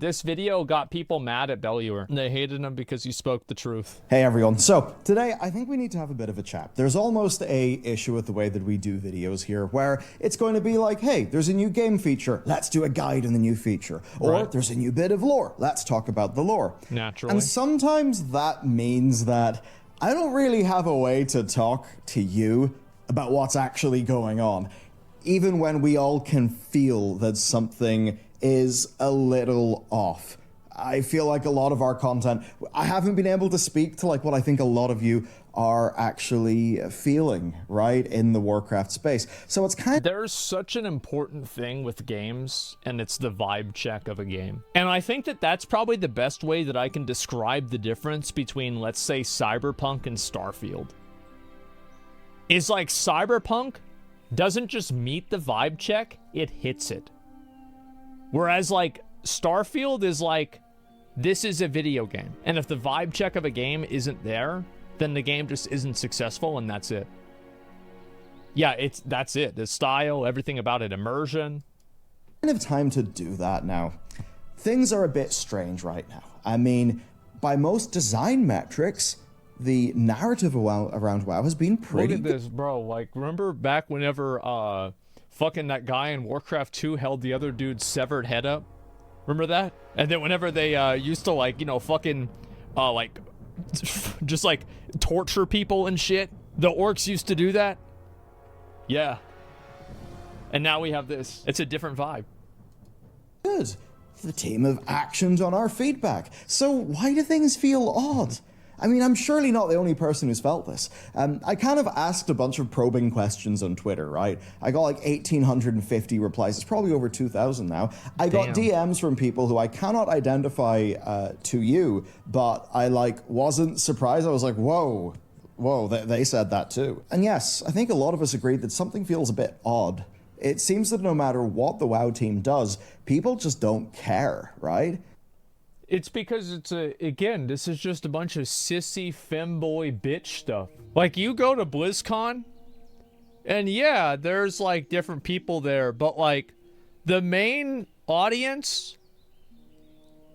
This video got people mad at Belluer. They hated him because he spoke the truth. Hey everyone, so today I think we need to have a bit of a chat. There's almost a issue with the way that we do videos here where it's going to be like, hey, there's a new game feature, let's do a guide on the new feature. Or there's a new bit of lore, let's talk about the lore. Naturally. And sometimes that means that I don't really have a way to talk to you about what's actually going on, even when we all can feel that something is a little off. I feel like a lot of our content, I haven't been able to speak to like what I think a lot of you are actually feeling, right, in the Warcraft space. So it's kind of... There's such an important thing with games, and it's the vibe check of a game. And I think that that's probably the best way that I can describe the difference between, let's say, Cyberpunk and Starfield. Is like Cyberpunk doesn't just meet the vibe check, it hits it. Whereas like Starfield is like, this is a video game. And if the vibe check of a game isn't there, then the game just isn't successful, and that's it. Yeah, that's it. The style, everything about it, immersion. Kind of time to do that now. Things are a bit strange right now. I mean, by most design metrics, the narrative around WoW has been pretty good. Look at this, bro. Like, remember back whenever fucking that guy in Warcraft 2 held the other dude's severed head up? Remember that? And then whenever they used to, like, you know, fucking like just like torture people and shit, the orcs used to do that. Yeah. And now we have this. It's a different vibe. Good. The team have actioned on our feedback. So why do things feel odd? I mean, I'm surely not the only person who's felt this. I kind of asked a bunch of probing questions on Twitter, right? I got like 1,850 replies. It's probably over 2,000 now. I got DMs from people who I cannot identify to you, but I like wasn't surprised. I was like, whoa, they said that too. And yes, I think a lot of us agreed that something feels a bit odd. It seems that no matter what the WoW team does, people just don't care, right? It's because it's again, this is just a bunch of sissy femboy bitch stuff. Like, you go to BlizzCon, and yeah, there's like different people there, but like the main audience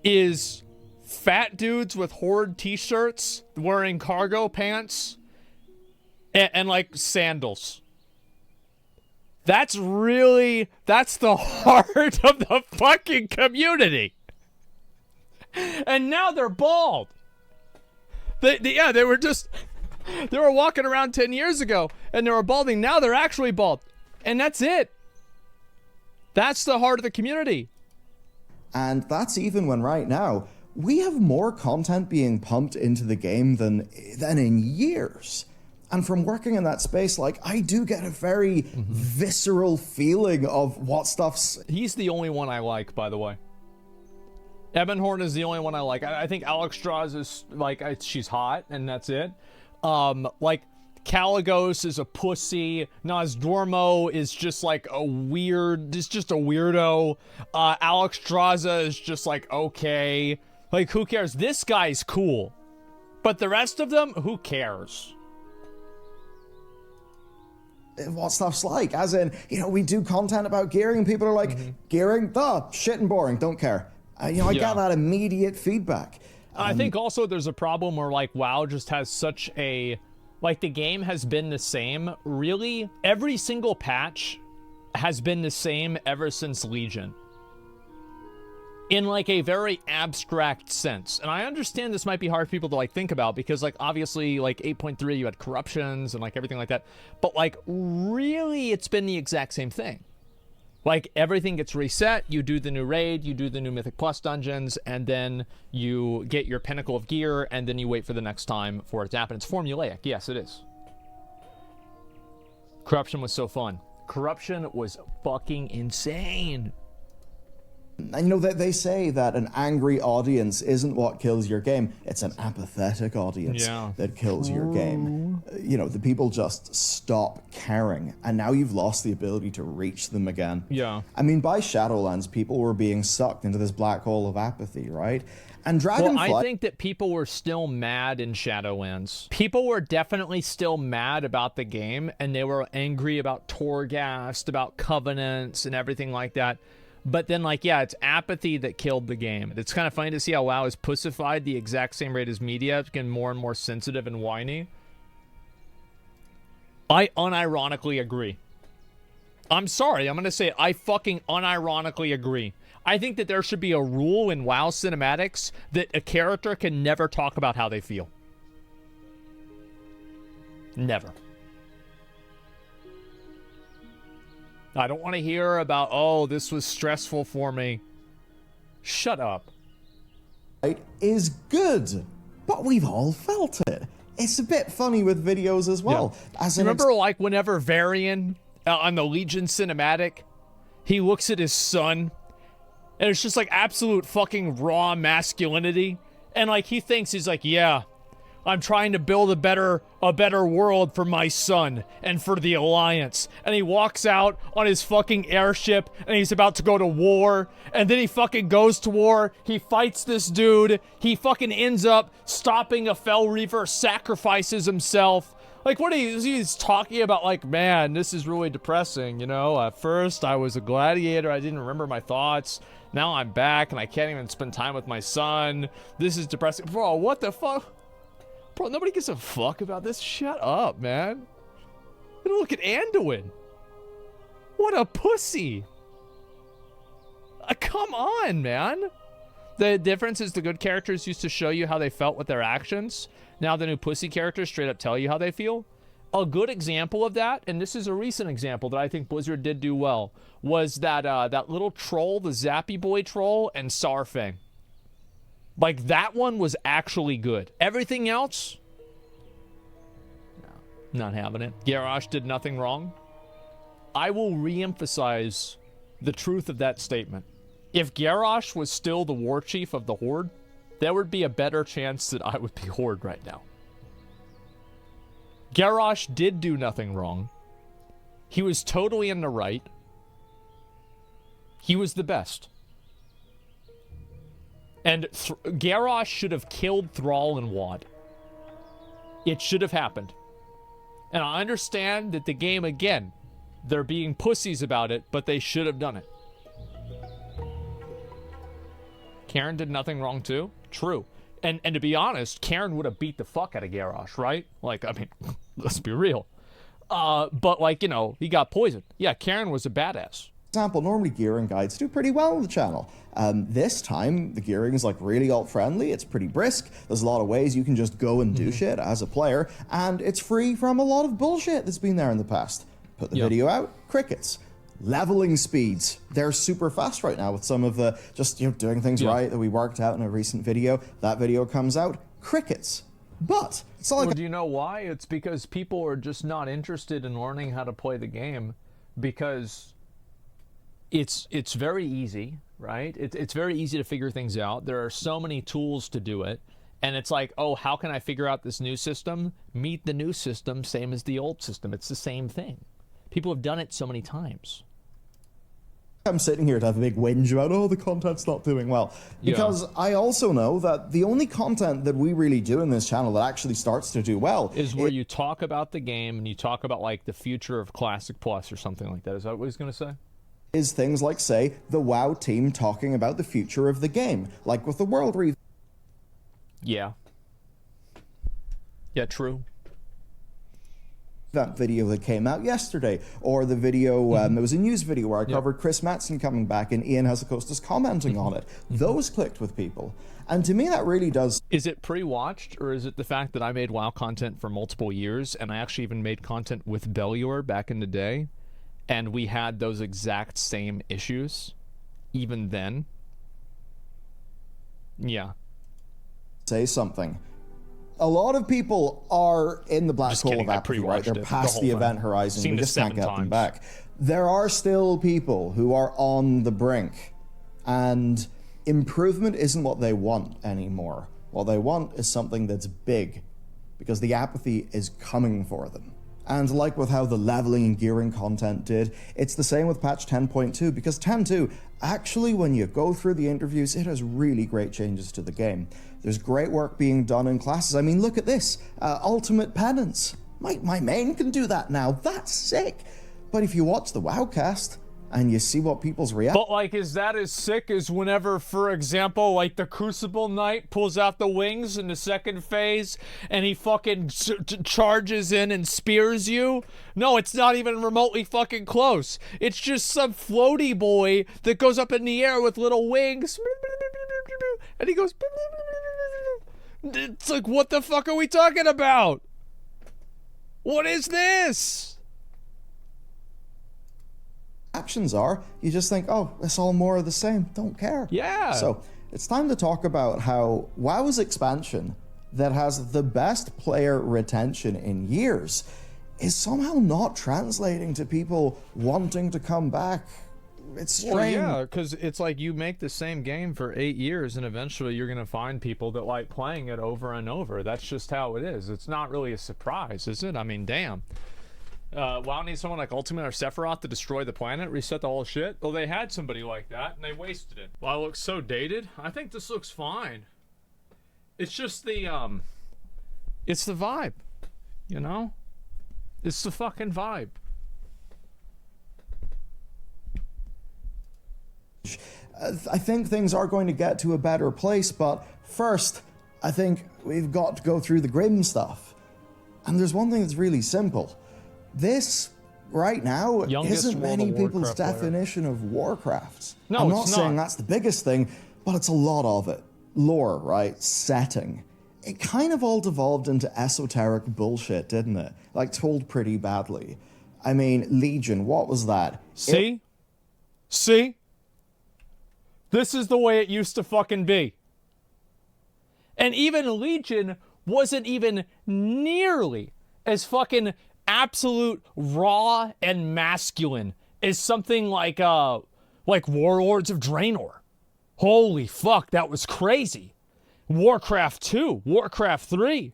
is fat dudes with Horde t-shirts, wearing cargo pants, and like sandals. That's the heart of the fucking community. And now they're bald. They were walking around 10 years ago and they were balding. Now they're actually bald. And that's it. That's the heart of the community. And that's even when right now we have more content being pumped into the game than in years. And from working in that space, like, I do get a very visceral feeling of what stuff's... He's the only one I like, by the way. Ebonhorn is the only one I like. I think Alexstrasza is, like, she's hot, and that's it. Like, Kalecgos is a pussy. Nozdormo is just, like, it's just a weirdo. Alexstrasza is just, like, okay. Like, who cares? This guy's cool. But the rest of them, who cares? What stuff's like, as in, you know, we do content about gearing, and people are like, gearing, shit and boring, don't care. I got that immediate feedback. I think also there's a problem where, like, WoW just has such a... Like, the game has been the same. Really, every single patch has been the same ever since Legion. In, like, a very abstract sense. And I understand this might be hard for people to, like, think about because, like, obviously, like, 8.3, you had corruptions and, like, everything like that. But, like, really, it's been the exact same thing. Like, everything gets reset, you do the new raid, you do the new Mythic Plus dungeons, and then you get your Pinnacle of Gear, and then you wait for the next time for it to happen. It's formulaic. Yes, it is. Corruption was so fun. Corruption was fucking insane. And you know, they say that an angry audience isn't what kills your game, it's an apathetic audience that kills your game. You know, the people just stop caring, and now you've lost the ability to reach them again. Yeah. I mean, by Shadowlands, people were being sucked into this black hole of apathy, right? And Dragonflight... Well, I think that people were still mad in Shadowlands. People were definitely still mad about the game, and they were angry about Torghast, about Covenants, and everything like that. But then, like, yeah, it's apathy that killed the game. It's kind of funny to see how WoW is pussified the exact same rate as media. It's getting more and more sensitive and whiny. I unironically agree. I'm sorry, I'm going to say it. I fucking unironically agree. I think that there should be a rule in WoW cinematics that a character can never talk about how they feel. Never. I don't want to hear about, oh, this was stressful for me. Shut up. It is good, but we've all felt it. It's a bit funny with videos as well. Yeah. Remember, like, whenever Varian on the Legion cinematic, he looks at his son, and it's just like absolute fucking raw masculinity, and like he thinks he's like, yeah, I'm trying to build a better world for my son and for the Alliance. And he walks out on his fucking airship and he's about to go to war. And then he fucking goes to war. He fights this dude. He fucking ends up stopping a Fel Reaver, sacrifices himself. Like, what he's talking about, like, man, this is really depressing, you know? At first, I was a gladiator. I didn't remember my thoughts. Now I'm back and I can't even spend time with my son. This is depressing. Bro, what the fuck? Bro, nobody gives a fuck about this. Shut up, man. Look at Anduin. What a pussy. Come on, man. The difference is the good characters used to show you how they felt with their actions. Now the new pussy characters straight up tell you how they feel. A good example of that, and this is a recent example that I think Blizzard did do well, was that that little troll, the Zappy Boy troll, and Sarfang. Like, that one was actually good. Everything else? No, not having it. Garrosh did nothing wrong. I will re-emphasize the truth of that statement. If Garrosh was still the war chief of the Horde, there would be a better chance that I would be Horde right now. Garrosh did do nothing wrong. He was totally in the right. He was the best. And Garrosh should have killed Thrall and Wad. It should have happened. And I understand that the game, again, they're being pussies about it, but they should have done it. Karen did nothing wrong too? True. And to be honest, Karen would have beat the fuck out of Garrosh, right? Like, I mean, let's be real. But, like, you know, he got poisoned. Yeah, Karen was a badass. Example, normally gearing guides do pretty well on the channel. This time, the gearing is like really alt-friendly, it's pretty brisk, there's a lot of ways you can just go and do shit as a player, and it's free from a lot of bullshit that's been there in the past. Put the video out, crickets. Leveling speeds, they're super fast right now with some of the just, you know, doing things right that we worked out in a recent video. That video comes out, crickets. But it's not like... Well, do you know why? It's because people are just not interested in learning how to play the game, because it's very easy, right? It's very easy to figure things out. There are so many tools to do it. And it's like, oh, how can I figure out this new system? Meet the new system, same as the old system. It's the same thing. People have done it so many times. I'm sitting here to have a big whinge about, oh, the content's not doing well. Because I also know that the only content that we really do in this channel that actually starts to do well is where you talk about the game and you talk about, like, the future of Classic Plus or something like that. Is that what he's going to say? Is things like, say, the WoW team talking about the future of the game, like with the World Review. Yeah. Yeah, true. That video that came out yesterday, or the video, it was a news video where I covered Chris Mattson coming back and Ian Hazacostas commenting on it. Those clicked with people. And to me, that really does... Is it pre-watched, or is it the fact that I made WoW content for multiple years, and I actually even made content with Bellior back in the day, and we had those exact same issues, even then? Yeah. Say something. A lot of people are in the black hole of apathy, right? They're past the event horizon. We just can't get them back. There are still people who are on the brink, and improvement isn't what they want anymore. What they want is something that's big, because the apathy is coming for them. And like with how the leveling and gearing content did, it's the same with patch 10.2, because 10.2, actually when you go through the interviews, it has really great changes to the game. There's great work being done in classes. I mean, look at this, Ultimate Penance. My main can do that now, that's sick. But if you watch the WoWcast, and you see what people's reaction. But, like, is that as sick as whenever, for example, like, the Crucible Knight pulls out the wings in the second phase, and he fucking charges in and spears you? No, it's not even remotely fucking close. It's just some floaty boy that goes up in the air with little wings, and he goes... It's like, what the fuck are we talking about? What is this? Actions are, you just think, oh, it's all more of the same, don't care. Yeah. So it's time to talk about how WoW's expansion that has the best player retention in years is somehow not translating to people wanting to come back. It's strange. Well, yeah, because it's like you make the same game for 8 years and eventually you're going to find people that like playing it over and over. That's just how it is. It's not really a surprise, is it? I mean, damn. WoW needs someone like Ultimate or Sephiroth to destroy the planet, reset the whole shit. Well, they had somebody like that, and they wasted it. WoW looks so dated. I think this looks fine. It's just the, it's the vibe, you know? It's the fucking vibe. I think things are going to get to a better place, but first, I think we've got to go through the grim stuff. And there's one thing that's really simple. This, right now, isn't many people's definition of Warcraft. No, I'm not saying that's the biggest thing, but it's a lot of it. Lore, right? Setting. It kind of all devolved into esoteric bullshit, didn't it? Like, told pretty badly. I mean, Legion, what was that? See? See? This is the way it used to fucking be. And even Legion wasn't even nearly as fucking absolute raw and masculine as something like Warlords of Draenor. Holy fuck, that was crazy. Warcraft 2, Warcraft 3.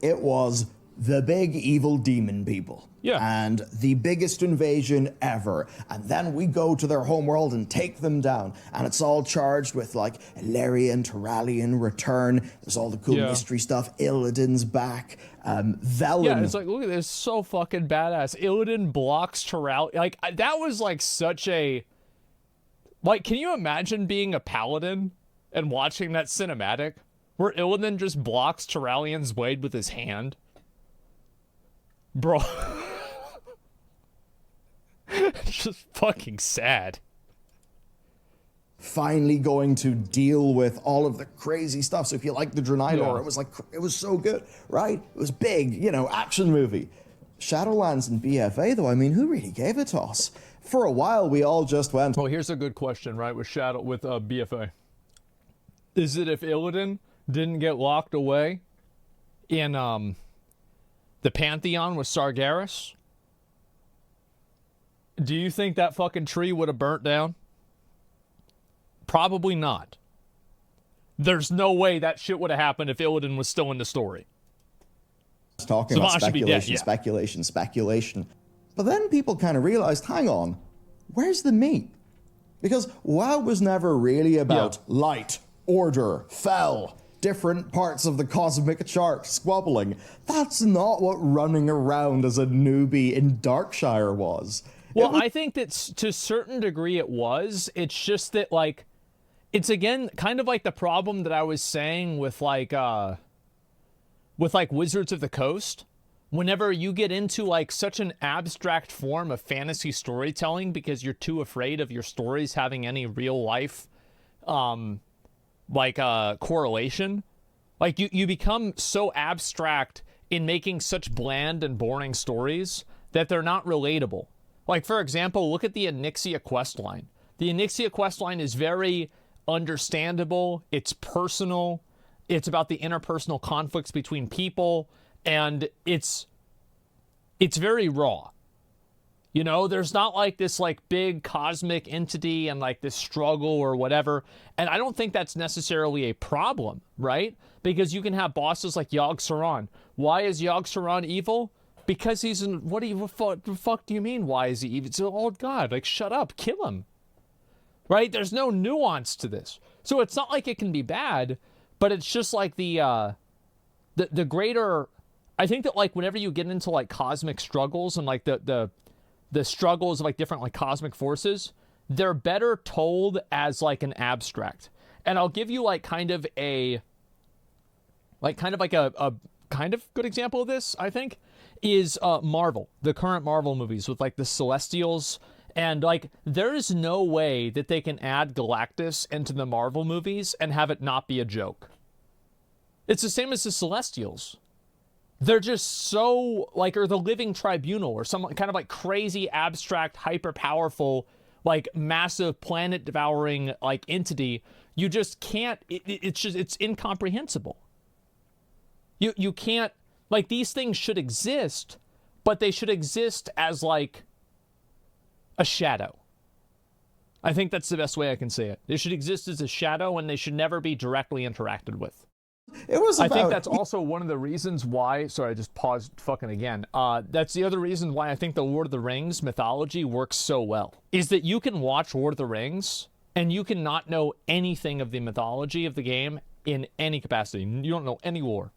It was the big evil demon people. Yeah. And the biggest invasion ever. And then we go to their homeworld and take them down. And it's all charged with, like, Illyrian, Turalian return. There's all the cool mystery stuff. Illidan's back. Velen. Yeah, it's like, look at this. So fucking badass. Illidan blocks Turalian. Like, that was, like, such a... Like, can you imagine being a paladin and watching that cinematic? Where Illidan just blocks Turalian's blade with his hand? Bro. It's just fucking sad. Finally going to deal with all of the crazy stuff. So if you like the Draenei lore, it was so good, right? It was big, you know, action movie. Shadowlands and BFA, though, I mean, who really gave it to us? For a while, we all just went... Well, here's a good question, right, with BFA. Is it if Illidan didn't get locked away in, the Pantheon with Sargeras? Do you think that fucking tree would have burnt down? Probably not. There's no way that shit would have happened if Illidan was still in the story. Talking about speculation. But then people kind of realized, hang on, where's the meat? Because WoW was never really about light, order, fel, different parts of the cosmic chart squabbling. That's not what running around as a newbie in Darkshire was. Well, I think that to a certain degree it was. It's just that, like, it's again kind of like the problem that I was saying with Wizards of the Coast. Whenever you get into like such an abstract form of fantasy storytelling because you're too afraid of your stories having any real life correlation, like you become so abstract in making such bland and boring stories that they're not relatable. Like, for example, look at the Onyxia questline. The Onyxia questline is very understandable. It's personal. It's about the interpersonal conflicts between people, and it's very raw. You know, there's not like this like big cosmic entity and like this struggle or whatever. And I don't think that's necessarily a problem, right? Because you can have bosses like Yogg-Saron. Why is Yogg-Saron evil? Because he's in, the fuck do you mean, why is he evil? It's an old god. Like, shut up, kill him. Right? There's no nuance to this. So it's not like it can be bad, but it's just like the greater, I think that like whenever you get into like cosmic struggles and like the the struggles of like different like cosmic forces, they're better told as like an abstract. And I'll give you like kind of a kind of good example of this, I think, is Marvel, the current Marvel movies with like the Celestials. And like, there is no way that they can add Galactus into the Marvel movies and have it not be a joke. It's the same as the Celestials. They're just so like, or the Living Tribunal or some kind of like crazy abstract, hyper powerful, like massive planet devouring like entity. You just can't, it's incomprehensible. You can't, like, these things should exist, but they should exist as like a shadow. I think that's the best way I can say it. They should exist as a shadow and they should never be directly interacted with. I think that's also one of the reasons why, sorry, I just paused fucking again. That's the other reason why I think the Lord of the Rings mythology works so well, is that you can watch Lord of the Rings and you can not know anything of the mythology of the game in any capacity. You don't know any lore.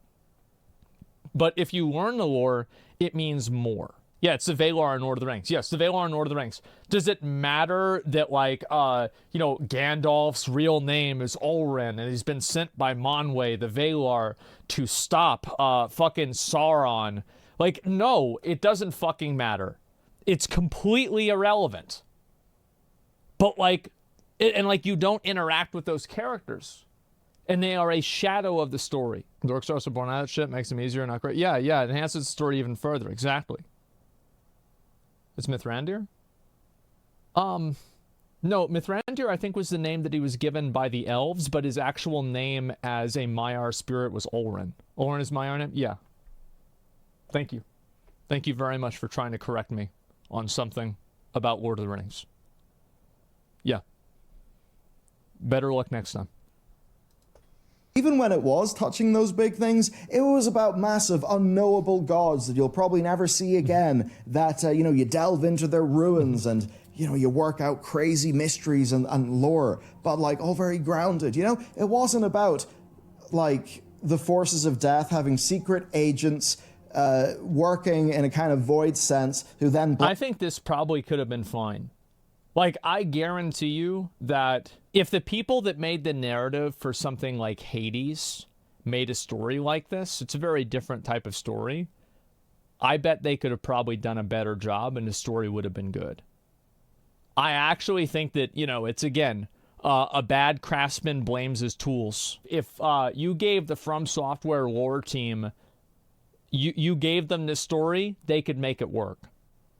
But if you learn the lore, it means more. Yeah, it's the Valar in Lord of the Rings. Yes, the Valar in Lord of the Rings. Does it matter that, like, Gandalf's real name is Olren and he's been sent by Manwë, the Valar, to stop fucking Sauron? Like, no, it doesn't fucking matter. It's completely irrelevant. But, like, you don't interact with those characters. And they are a shadow of the story. The orcs are also born out of shit, makes them easier, not great. Yeah, it enhances the story even further. Exactly. It's Mithrandir? No, Mithrandir, I think, was the name that he was given by the elves, but his actual name as a Maiar spirit was Olren. Olren is Maiar name? Yeah. Thank you. Thank you very much for trying to correct me on something about Lord of the Rings. Yeah. Better luck next time. Even when it was touching those big things, it was about massive, unknowable gods that you'll probably never see again, that, you delve into their ruins and, you work out crazy mysteries and lore, but, like, all very grounded, It wasn't about, like, the forces of death having secret agents working in a kind of void sense who then... I think this probably could have been fine. Like, I guarantee you that if the people that made the narrative for something like Hades made a story like this, it's a very different type of story. I bet they could have probably done a better job and the story would have been good. I actually think that, it's, again, a bad craftsman blames his tools. If you gave the From Software lore team, you gave them this story, they could make it work.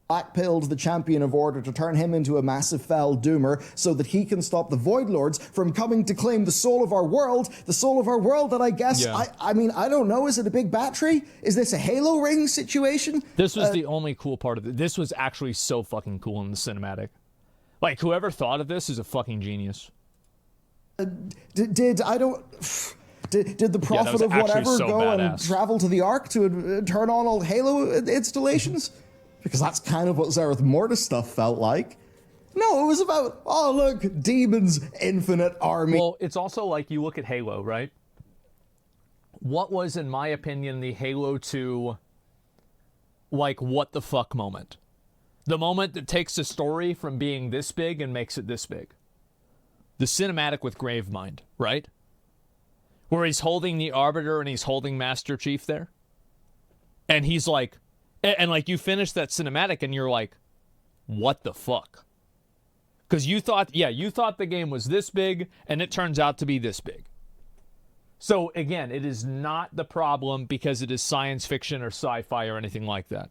Blackpilled the champion of order to turn him into a massive fell doomer so that he can stop the Void Lords from coming to claim the soul of our world that I guess, I mean, I don't know, is it a big battery? Is this a Halo ring situation? This was the only cool part of it. This was actually so fucking cool in the cinematic. Like, whoever thought of this is a fucking genius. Did the prophet of whatever go badass. And travel to the Ark to turn on all Halo installations? Because that's kind of what Zereth Mortis stuff felt like. No, it was about, oh, look, demons, infinite army. Well, it's also like you look at Halo, right? What was, in my opinion, the Halo 2, like, what the fuck moment? The moment that takes the story from being this big and makes it this big. The cinematic with Gravemind, right? Where he's holding the Arbiter and he's holding Master Chief there. And he's like, and like you finish that cinematic and you're like, what the fuck? Because you thought the game was this big and it turns out to be this big. So again, it is not the problem because it is science fiction or sci-fi or anything like that.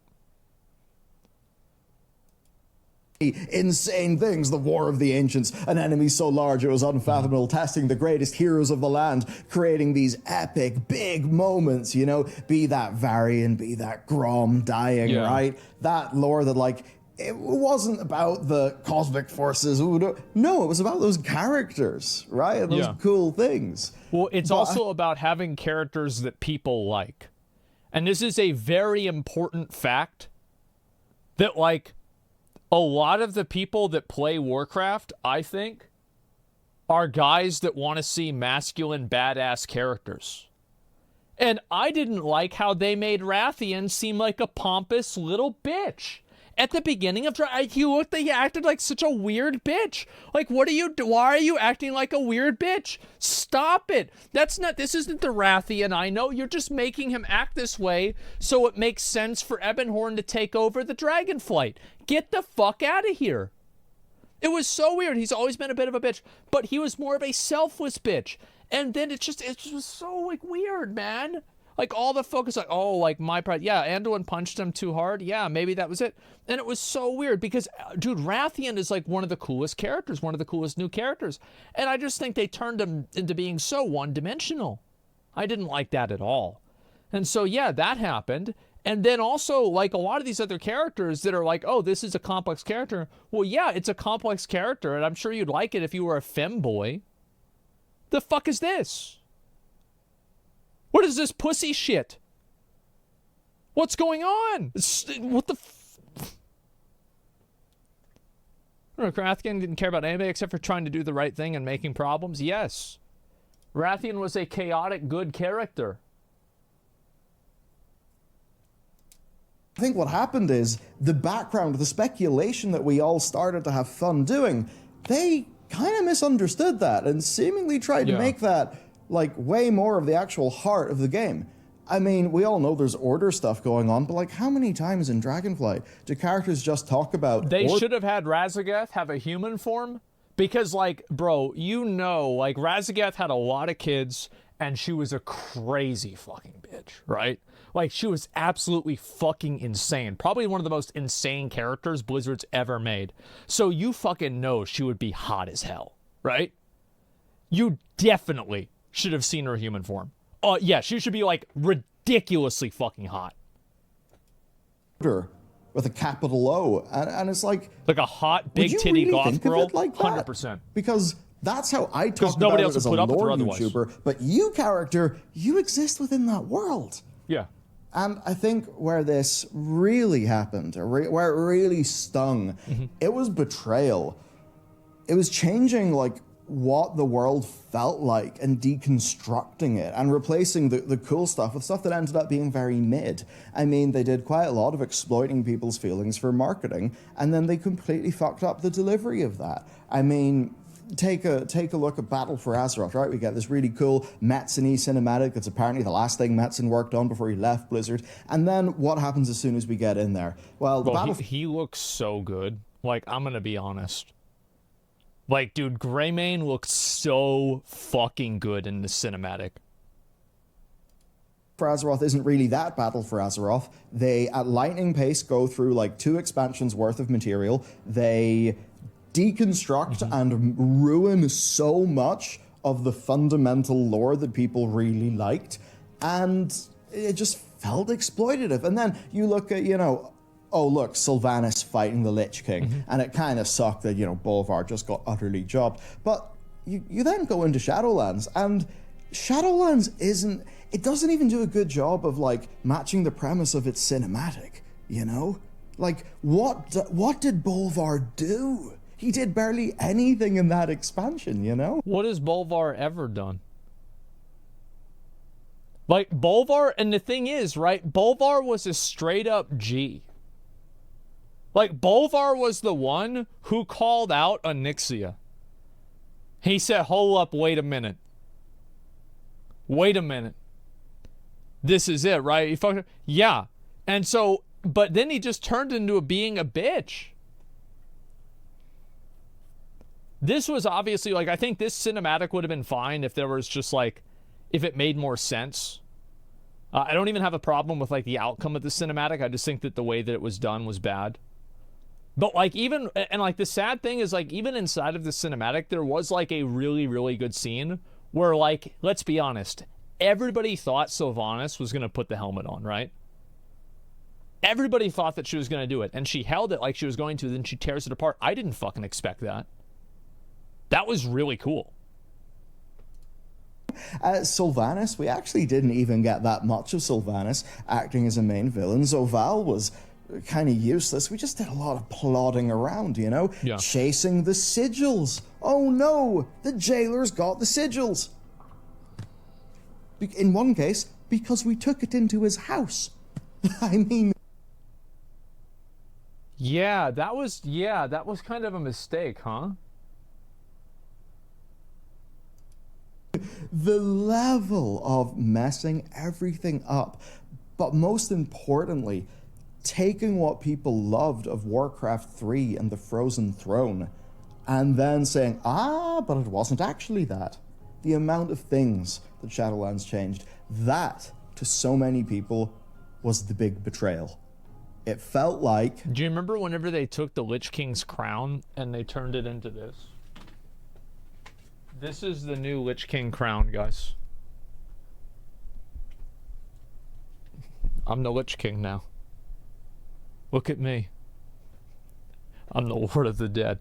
Insane things, the War of the Ancients, an enemy so large it was unfathomable, testing the greatest heroes of the land, creating these epic, big moments, be that Varian, be that Grom dying, right? That lore that, like, it wasn't about the cosmic forces. No, it was about those characters, right? And those cool things. Well, it's also about having characters that people like. And this is a very important fact that, like, a lot of the people that play Warcraft, I think, are guys that want to see masculine, badass characters. And I didn't like how they made Rathian seem like a pompous little bitch. At the beginning of he acted like such a weird bitch. Like, what are you? Why are you acting like a weird bitch? Stop it. This isn't the Rathian. I know you're just making him act this way so it makes sense for Ebonhorn to take over the Dragonflight. Get the fuck out of here. It was so weird. He's always been a bit of a bitch, but he was more of a selfless bitch. And then it just was so like weird, man. Like all the focus, like, oh, like my pride. Yeah, Anduin punched him too hard. Yeah, maybe that was it. And it was so weird because, dude, Rathian is like one of the coolest characters, one of the coolest new characters. And I just think they turned him into being so one-dimensional. I didn't like that at all. And so, yeah, that happened. And then also, like a lot of these other characters that are like, oh, this is a complex character. Well, yeah, it's a complex character, and I'm sure you'd like it if you were a femboy. The fuck is this? What is this pussy shit? What's going on? What the Rathian didn't care about anybody except for trying to do the right thing and making problems? Yes. Rathian was a chaotic good character. I think what happened is the background, the speculation that we all started to have fun doing, they kind of misunderstood that and seemingly tried to make that like way more of the actual heart of the game. I mean, we all know there's order stuff going on, but like how many times in Dragonflight do characters just talk about... They should have had Razageth have a human form because like, bro, you know, like Razageth had a lot of kids and she was a crazy fucking bitch, right? Like she was absolutely fucking insane. Probably one of the most insane characters Blizzard's ever made. So you fucking know she would be hot as hell, right? You definitely should have seen her human form. Yeah, she should be like ridiculously fucking hot. With a capital O, and it's like a hot big titty really goth girl, like 100%. Because that's how I talk nobody about else it as a would put up with her lore otherwise. YouTuber. But you character, you exist within that world. Yeah. And I think where this really happened, or where it really stung, it was betrayal. It was changing like what the world felt like and deconstructing it and replacing the cool stuff with stuff that ended up being very mid. I mean, they did quite a lot of exploiting people's feelings for marketing, and then they completely fucked up the delivery of that. I mean, take a look at Battle for Azeroth, right? We get this really cool Metzen-y cinematic that's apparently the last thing Metzen worked on before he left Blizzard. And then what happens as soon as we get in there? Well, he looks so good. Like, I'm gonna be honest. Like, dude, Greymane looks so fucking good in the cinematic. For Azeroth isn't really that Battle for Azeroth. They, at lightning pace, go through like 2 expansions worth of material. They deconstruct and ruin so much of the fundamental lore that people really liked, and it just felt exploitative. And then you look at, you know, oh look, Sylvanas fighting the Lich King, and it kind of sucked that, you know, Bolvar just got utterly jobbed. But you then go into Shadowlands, and Shadowlands it doesn't even do a good job of like matching the premise of its cinematic, you know? Like, what did Bolvar do? He did barely anything in that expansion, you know? What has Bolvar ever done? Like, Bolvar, and the thing is, right, Bolvar was a straight-up G. Like, Bolvar was the one who called out Onyxia. He said, hold up, wait a minute. Wait a minute. This is it, right? He fucked up. Yeah. And so, but then he just turned into being a bitch. This was obviously, like, I think this cinematic would have been fine if there was just, like, if it made more sense. I don't even have a problem with, like, the outcome of the cinematic. I just think that the way that it was done was bad. But, like, even, and, like, the sad thing is, like, even inside of the cinematic, there was, like, a really, really good scene where, like, let's be honest, everybody thought Sylvanas was going to put the helmet on, right? Everybody thought that she was going to do it, and she held it like she was going to, then she tears it apart. I didn't fucking expect that. That was really cool. Sylvanas, we actually didn't even get that much of Sylvanas acting as a main villain. Zovaal was kind of useless. We just did a lot of plodding around, you know? Yeah. Chasing the sigils. Oh no, the jailers got the sigils. In one case, because we took it into his house. I mean... Yeah, that was kind of a mistake, huh? The level of messing everything up, but most importantly, taking what people loved of Warcraft 3 and the Frozen Throne, and then saying, but it wasn't actually that. The amount of things that Shadowlands changed, that, to so many people, was the big betrayal. It felt like... Do you remember whenever they took the Lich King's crown and they turned it into this? This is the new Lich King crown, guys. I'm the Lich King now. Look at me. I'm the Lord of the Dead.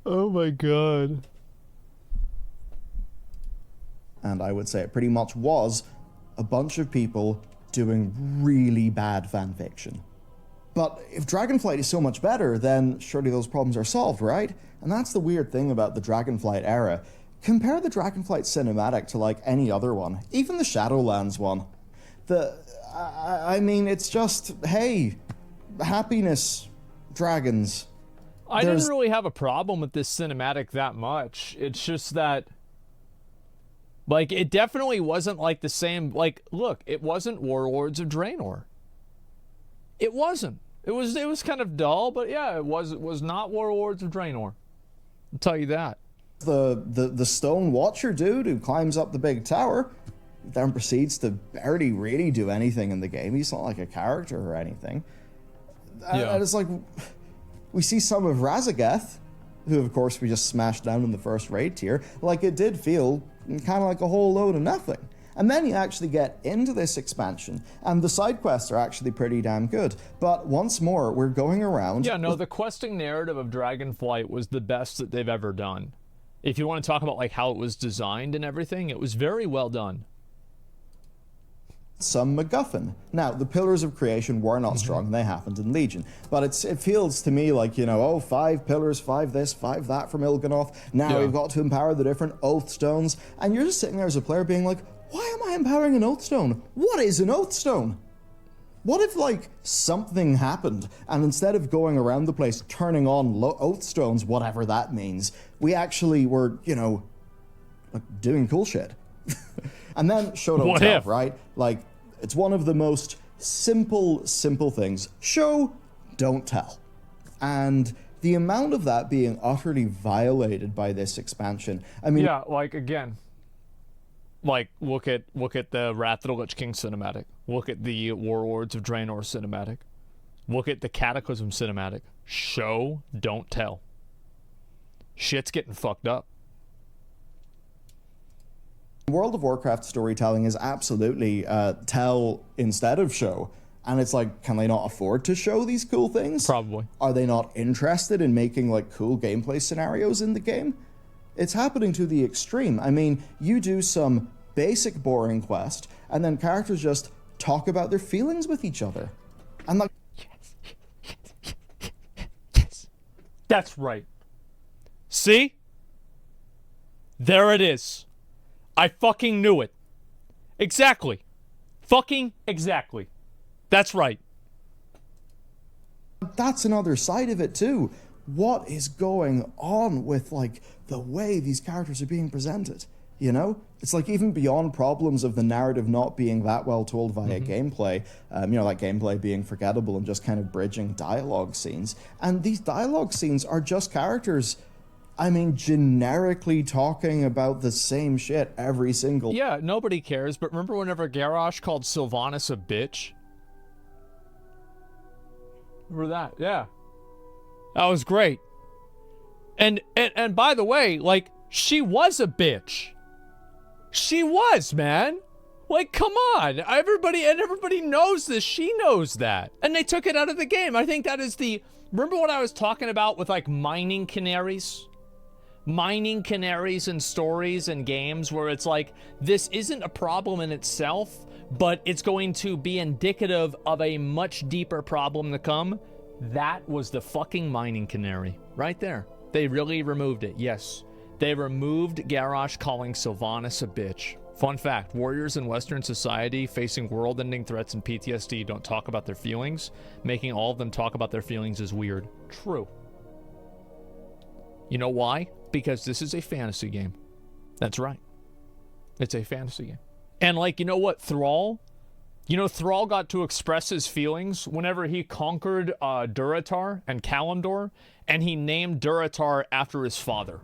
Oh my god. And I would say it pretty much was a bunch of people doing really bad fanfiction. But if Dragonflight is so much better, then surely those problems are solved, right? And that's the weird thing about the Dragonflight era. Compare the Dragonflight cinematic to like any other one, even the Shadowlands one. I mean, it's just, hey, happiness, dragons. I didn't really have a problem with this cinematic that much. It's just that, like, it definitely wasn't like the same, like, look, it wasn't Warlords of Draenor. It wasn't. It was kind of dull, but yeah, it was not Warlords of Draenor. I'll tell you that. The Stone Watcher dude who climbs up the big tower, then proceeds to barely really do anything in the game. He's not like a character or anything. Yeah. And it's like, we see some of Razageth, who of course we just smashed down in the first raid tier, like it did feel kind of like a whole load of nothing. And then you actually get into this expansion, and the side quests are actually pretty damn good. But once more, we're going around... Yeah, no, the questing narrative of Dragonflight was the best that they've ever done. If you want to talk about like how it was designed and everything, it was very well done. Some MacGuffin. Now, the Pillars of Creation were not strong, they happened in Legion. But it feels to me like, you know, oh, 5 pillars, 5 this, 5 that from Il'gynoth. Now we've got to empower the different Oath Stones. And you're just sitting there as a player being like, why am I empowering an Oath Stone? What is an Oath Stone? What if, like, something happened, and instead of going around the place turning on Oath Stones, whatever that means, we actually were, you know, like, doing cool shit? And then show don't tell, right? Like, it's one of the most simple things. Show, don't tell. And the amount of that being utterly violated by this expansion, I mean... Yeah, like, again, like, look at the Wrath of the Lich King cinematic. Look at the Warlords of Draenor cinematic. Look at the Cataclysm cinematic. Show, don't tell. Shit's getting fucked up. World of Warcraft storytelling is absolutely tell instead of show. And it's like, can they not afford to show these cool things? Probably. Are they not interested in making like cool gameplay scenarios in the game? It's happening to the extreme. I mean, you do some basic boring quest, and then characters just talk about their feelings with each other. And like... Yes. That's right. See? There it is. I fucking knew it. Exactly. Fucking exactly. That's right. That's another side of it too. What is going on with like the way these characters are being presented? You know, it's like even beyond problems of the narrative not being that well told via gameplay, you know, like gameplay being forgettable and just kind of bridging dialogue scenes. And these dialogue scenes are just characters, I mean, generically talking about the same shit every single... Yeah, nobody cares, but remember whenever Garrosh called Sylvanas a bitch? Remember that? Yeah. That was great. And by the way, like, she was a bitch. She was, man. Like, come on. Everybody knows this. She knows that. And they took it out of the game. I think that is the... Remember what I was talking about with, like, mining canaries? Mining canaries in stories and games where it's like, this isn't a problem in itself, but it's going to be indicative of a much deeper problem to come. That was the fucking mining canary. Right there. They really removed it, yes. They removed Garrosh calling Sylvanas a bitch. Fun fact, warriors in Western society facing world-ending threats and PTSD don't talk about their feelings. Making all of them talk about their feelings is weird. True. You know why? Because this is a fantasy game. That's right. It's a fantasy game. And like, you know what, Thrall? You know, Thrall got to express his feelings whenever he conquered Durotar and Kalimdor, and he named Durotar after his father.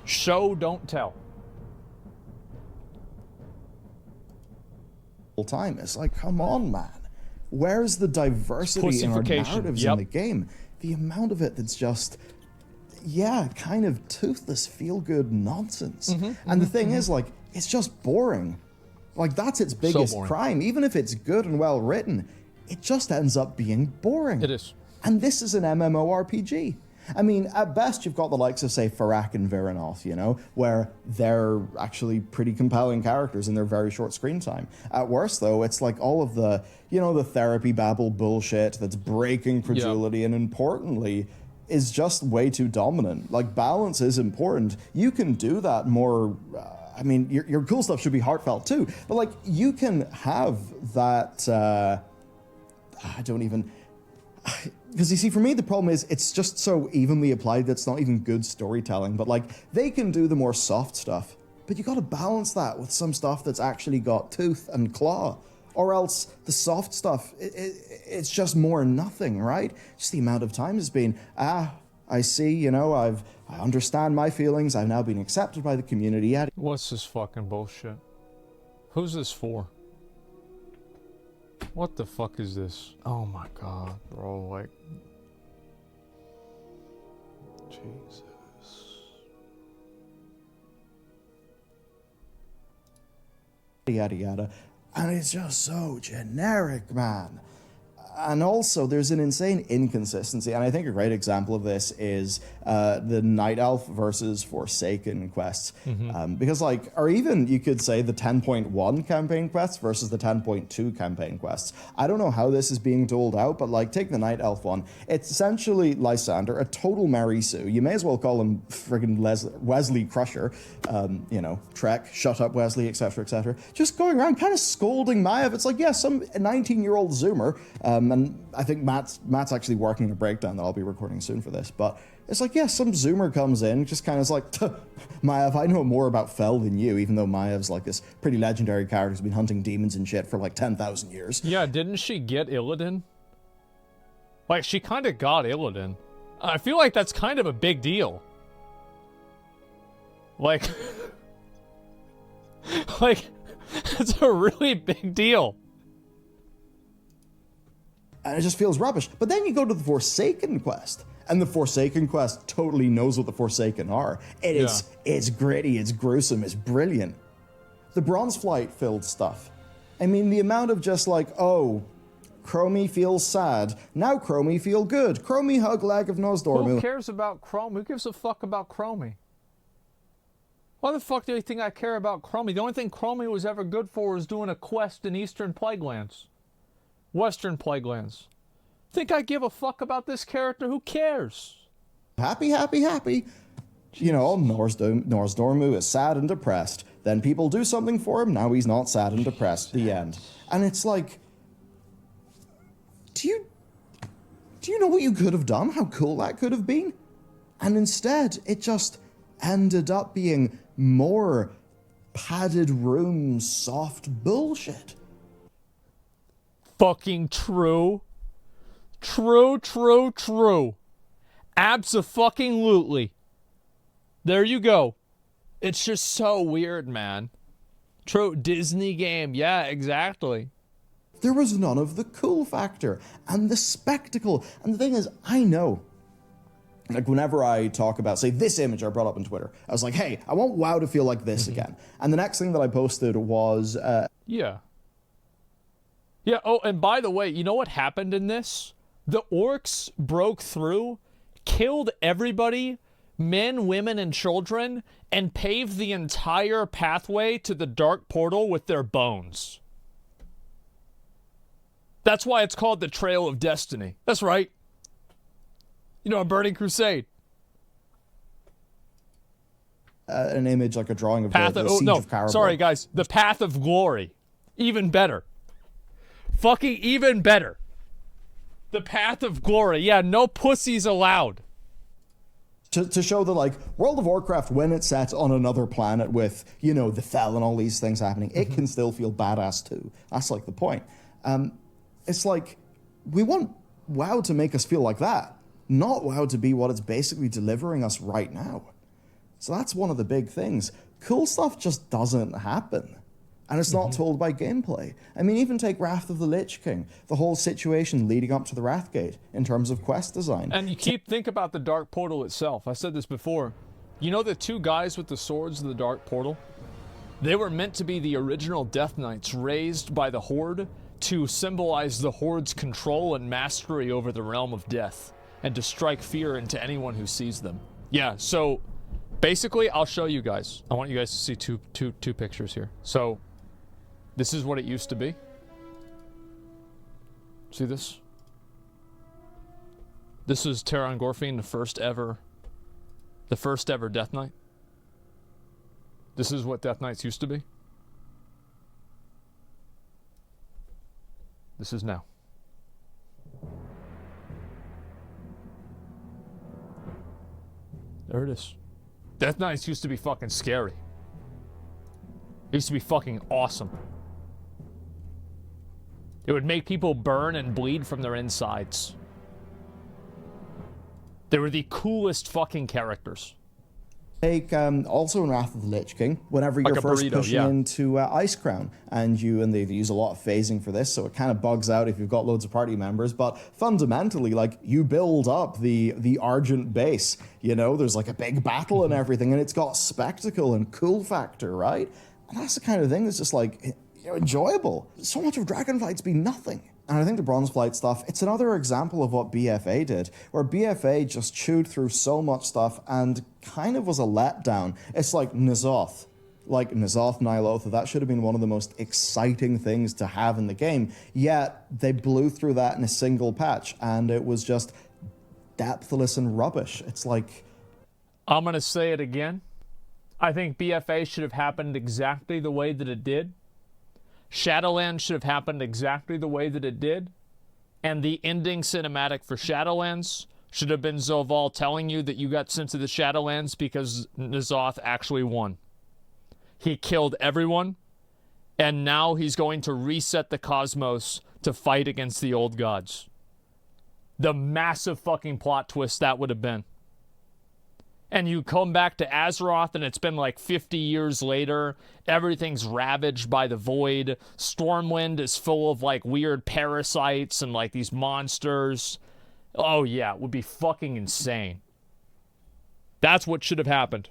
Show, don't tell. Time. It's like, come on, man. Where's the diversity in our narratives in the game? The amount of it that's just, yeah, kind of toothless, feel-good nonsense. And the thing is, like, it's just boring. Like, that's its biggest crime. Even if it's good and well written, it just ends up being boring. It is. And this is an MMORPG. I mean, at best, you've got the likes of, say, Farak and Viranoth, you know, where they're actually pretty compelling characters in their very short screen time. At worst, though, it's like all of the, you know, the therapy babble bullshit that's breaking credulity and, importantly, is just way too dominant. Like, balance is important. You can do that more... I mean, your cool stuff should be heartfelt, too. But, like, you can have that... I don't even... Because you see, for me, the problem is it's just so evenly applied that it's not even good storytelling. But like, they can do the more soft stuff, but you got to balance that with some stuff that's actually got tooth and claw, or else the soft stuff, it's just more nothing, right? Just the amount of time has been, I see, you know, I understand my feelings. I've now been accepted by the community. What's this fucking bullshit? Who's this for? What the fuck is this? Oh my god, bro, like... Jesus. Yada yada. And it's just so generic, man. And also, there's an insane inconsistency, and I think a great example of this is the Night Elf versus Forsaken quests. Because, like, or even you could say the 10.1 campaign quests versus the 10.2 campaign quests. I don't know how this is being doled out, but, like, take the Night Elf one. It's essentially Lysander, a total Marisu. You may as well call him friggin' Wesley Crusher. You know, Trek, shut up Wesley, etc., etc. Just going around kind of scolding Maiev. It's like, yeah, some 19-year-old Zoomer, and I think Matt's actually working on a breakdown that I'll be recording soon for this. But it's like, yeah, some Zoomer comes in, just kind of is like, Maiev, I know more about Fel than you, even though Maev's like this pretty legendary character who's been hunting demons and shit for like 10,000 years. Yeah, didn't she get Illidan? Like, she kind of got Illidan. I feel like that's kind of a big deal. Like, like, it's a really big deal. And it just feels rubbish. But then you go to the Forsaken quest, and the Forsaken quest totally knows what the Forsaken are. It's gritty, it's gruesome, it's brilliant. The Bronze Flight filled stuff. I mean, the amount of just like, oh, Chromie feels sad. Now Chromie feel good. Chromie hug leg of Nosdormu. Who cares about Chromie? Who gives a fuck about Chromie? Why the fuck do you think I care about Chromie? The only thing Chromie was ever good for was doing a quest in Eastern Plaguelands. Western Plaguelands. Think I give a fuck about this character? Who cares? Happy, happy, happy. You know, Norsdormu is sad and depressed. Then people do something for him. Now he's not sad and depressed. The end. And it's like, do you know what you could have done? How cool that could have been? And instead, it just ended up being more padded room, soft bullshit. Fucking true. True. Abso-fucking-lutely. There you go. It's just so weird, man. True, Disney game. Yeah, exactly. There was none of the cool factor and the spectacle. And the thing is, I know, like whenever I talk about, say, this image I brought up on Twitter, I was like, hey, I want WoW to feel like this again. And the next thing that I posted was... Yeah, oh, and by the way, you know what happened in this? The orcs broke through, killed everybody, men, women, and children, and paved the entire pathway to the Dark Portal with their bones. That's why it's called the Trail of Destiny. That's right. You know, a Burning Crusade. an image, like a drawing of Path the of, Siege no, of Karabakh. sorry guys, the Path of Glory. Even better. Fucking even better. The Path of Glory. Yeah, no pussies allowed. To show that, like, World of Warcraft, when it's set on another planet with, you know, the Fel and all these things happening, it can still feel badass too. That's, like, the point. It's like, we want WoW to make us feel like that, not WoW to be what it's basically delivering us right now. So that's one of the big things. Cool stuff just doesn't happen. And it's not told by gameplay. I mean, even take Wrath of the Lich King, the whole situation leading up to the Wrathgate in terms of quest design. And you think about the Dark Portal itself. I said this before. You know the two guys with the swords in the Dark Portal? They were meant to be the original Death Knights raised by the Horde to symbolize the Horde's control and mastery over the realm of death and to strike fear into anyone who sees them. Yeah, so basically I'll show you guys. I want you guys to see two pictures here. So this is what it used to be. See this? This is Teron Gorfine, the first ever Death Knight. This is what Death Knights used to be. This is now. There it is. Death Knights used to be fucking scary. It used to be fucking awesome. It would make people burn and bleed from their insides. They were the coolest fucking characters. Take, also in Wrath of the Lich King, whenever Like you're a first burrito, pushing yeah. into Ice Crown, and they use a lot of phasing for this, so it kind of bugs out if you've got loads of party members, but fundamentally, like, you build up the Argent base, you know, there's like a big battle and everything, and it's got spectacle and cool factor, right? And that's the kind of thing that's just like, you know, enjoyable. So much of Dragonflight's been nothing. And I think the Bronzeflight stuff, it's another example of what BFA did, where BFA just chewed through so much stuff and kind of was a letdown. It's like N'Zoth. Like N'Zoth, Ny'alotha, that should have been one of the most exciting things to have in the game, yet they blew through that in a single patch, and it was just depthless and rubbish. It's like... I'm gonna say it again. I think BFA should have happened exactly the way that it did. Shadowlands should have happened exactly the way that it did. And the ending cinematic for Shadowlands should have been Zoval telling you that you got sent to the Shadowlands because N'Zoth actually won. He killed everyone, and now he's going to reset the cosmos to fight against the old gods. The massive fucking plot twist that would have been. And you come back to Azeroth, and it's been like 50 years later. Everything's ravaged by the void. Stormwind is full of like weird parasites and like these monsters. Oh yeah, it would be fucking insane. That's what should have happened.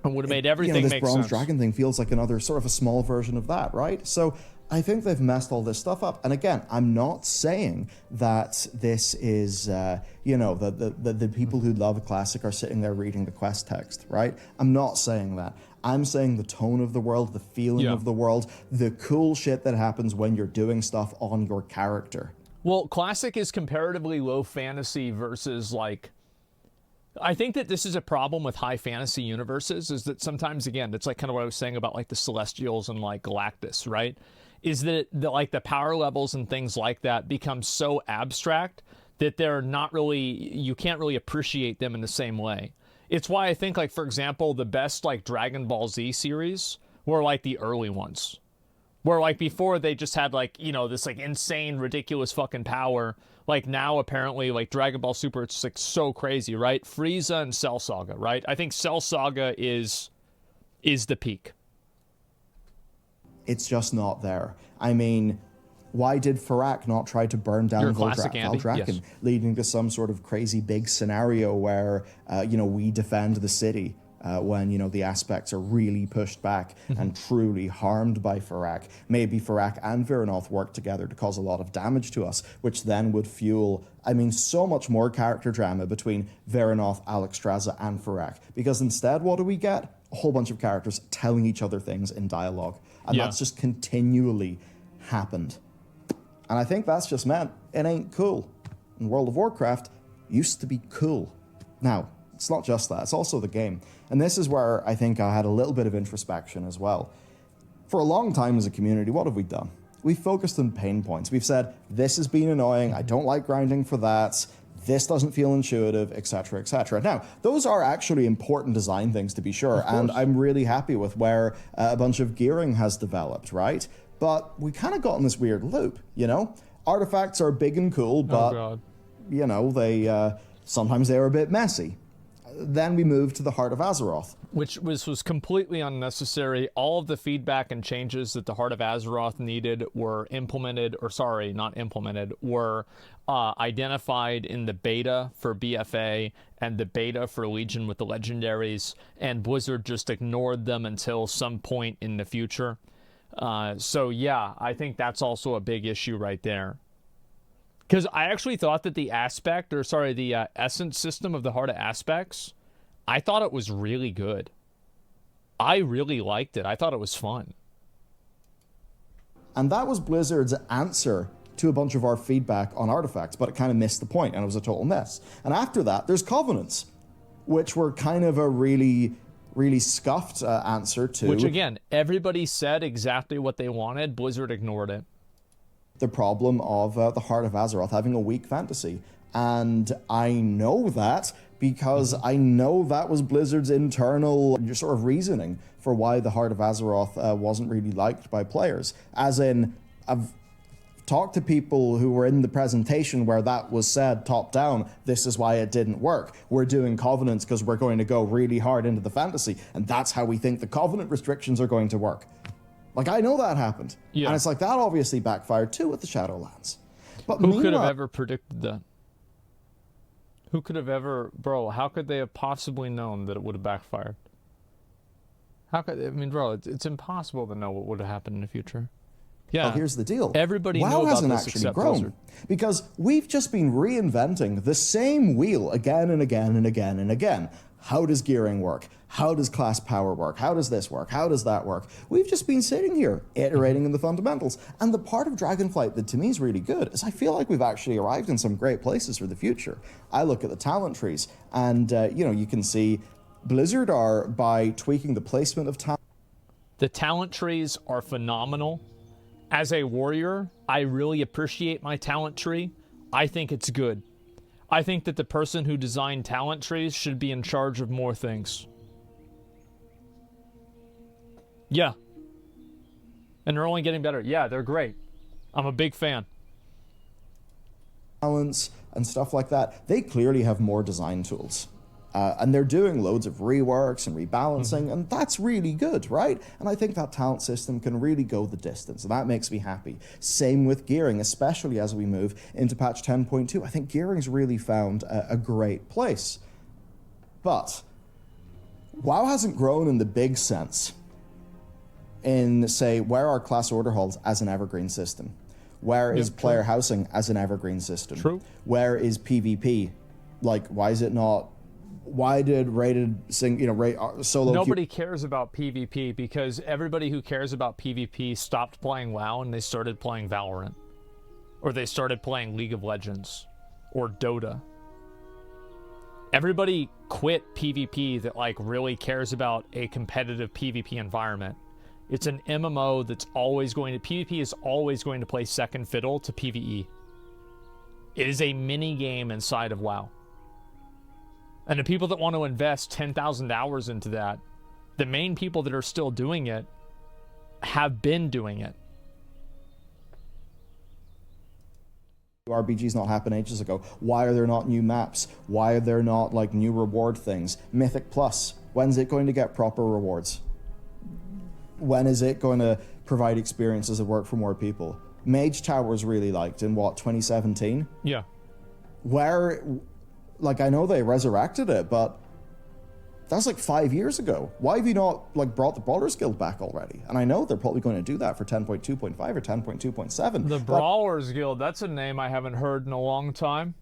And would have made everything this make Bronze sense. Dragon thing feels like another sort of a small version of that, right? So I think they've messed all this stuff up. And again, I'm not saying that this is, the people who love a classic are sitting there reading the quest text, right? I'm not saying that. I'm saying the tone of the world, the feeling of the world, the cool shit that happens when you're doing stuff on your character. Well, classic is comparatively low fantasy versus like... I think that this is a problem with high fantasy universes, is that sometimes, again, it's like kind of what I was saying about like the Celestials and like Galactus, right? Is that the power levels and things like that become so abstract that they're not really, you can't really appreciate them in the same way. It's why I think, like, for example, the best like Dragon Ball Z series were like the early ones. Where like before they just had like, you know, this like insane, ridiculous fucking power. Like now apparently like Dragon Ball Super, it's like so crazy, right? Frieza and Cell Saga, right? I think Cell Saga is the peak. It's just not there. I mean, why did Farak not try to burn down Valdrakken, yes. leading to some sort of crazy big scenario where, we defend the city when, the aspects are really pushed back and truly harmed by Farak? Maybe Farak and Viranoth work together to cause a lot of damage to us, which then would fuel, so much more character drama between Viranoth, Alexstrasza, and Farak. Because instead, what do we get? A whole bunch of characters telling each other things in dialogue. And that's just continually happened. And I think that's just meant it ain't cool. And World of Warcraft used to be cool. Now, It's not just that, it's also the game. And this is where I think I had a little bit of introspection as well. For a long time as a community, what have we done? We've focused on pain points. We've said, this has been annoying, I don't like grinding for that, this doesn't feel intuitive, etc., etc. Now, those are actually important design things to be sure, and I'm really happy with where a bunch of gearing has developed, right? But we kind of got in this weird loop, you know? Artifacts are big and cool, but, you know, they sometimes they're a bit messy. Then we moved to the Heart of Azeroth, which was completely unnecessary. All of the feedback and changes that the Heart of Azeroth needed were implemented, or sorry, not implemented, were identified in the beta for BFA and the beta for Legion with the Legendaries, and Blizzard just ignored them until some point in the future. So yeah, I think that's also a big issue right there. Because I actually thought that the essence system of the Heart of Aspects, I thought it was really good. I really liked it. I thought it was fun. And that was Blizzard's answer to a bunch of our feedback on artifacts, but it kind of missed the point, and it was a total mess. And after that, there's Covenants, which were kind of a really scuffed answer to... Which, again, everybody said exactly what they wanted. Blizzard ignored it. The problem of the Heart of Azeroth having a weak fantasy. And I know that because I know that was Blizzard's internal sort of reasoning for why the Heart of Azeroth wasn't really liked by players. As in, I've talked to people who were in the presentation where that was said top down, this is why it didn't work. We're doing Covenants because we're going to go really hard into the fantasy, and that's how we think the Covenant restrictions are going to work. Like, I know that happened. Yeah. And it's like, that obviously backfired too with the Shadowlands. But who could have ever predicted that? Who could have ever... Bro, how could they have possibly known that it would have backfired? How could... I mean, bro, it's impossible to know what would have happened in the future. Yeah. Well, here's the deal. Everybody knew about hasn't this actually grown. Blizzard. Because we've just been reinventing the same wheel again and again and again and again. How does gearing work? How does class power work? How does this work? How does that work? We've just been sitting here, iterating in the fundamentals. And the part of Dragonflight that to me is really good is I feel like we've actually arrived in some great places for the future. I look at the talent trees, and you know, you can see Blizzard are, by tweaking the placement of talent. The talent trees are phenomenal. As a warrior, I really appreciate my talent tree. I think it's good. I think that the person who designed talent trees should be in charge of more things. Yeah. And they're only getting better. Yeah, they're great. I'm a big fan. Talents and stuff like that, they clearly have more design tools. And they're doing loads of reworks and rebalancing, and that's really good, right? And I think that talent system can really go the distance, and that makes me happy. Same with gearing, especially as we move into patch 10.2. I think gearing's really found a great place. But WoW hasn't grown in the big sense in, say, where are class order halls as an evergreen system? Where is player housing as an evergreen system? True. Where is PvP? Like, why is it not... Why did solo... Nobody cares about PvP because everybody who cares about PvP stopped playing WoW and they started playing Valorant. Or they started playing League of Legends. Or Dota. Everybody quit PvP that, like, really cares about a competitive PvP environment. It's an MMO that's always going to... PvP is always going to play second fiddle to PvE. It is a mini-game inside of WoW. And the people that want to invest 10,000 hours into that, the main people that are still doing it have been doing it. RBG's not happened ages ago. Why are there not new maps? Why are there not, like, new reward things? Mythic Plus, when's it going to get proper rewards? When is it going to provide experiences that work for more people? Mage Towers really liked in, what, 2017? Yeah. Where... Like, I know they resurrected it, but that's like 5 years ago. Why have you not, like, brought the Brawlers Guild back already? And I know they're probably going to do that for 10.2.5 or 10.2.7. The Brawlers Guild, that's a name I haven't heard in a long time.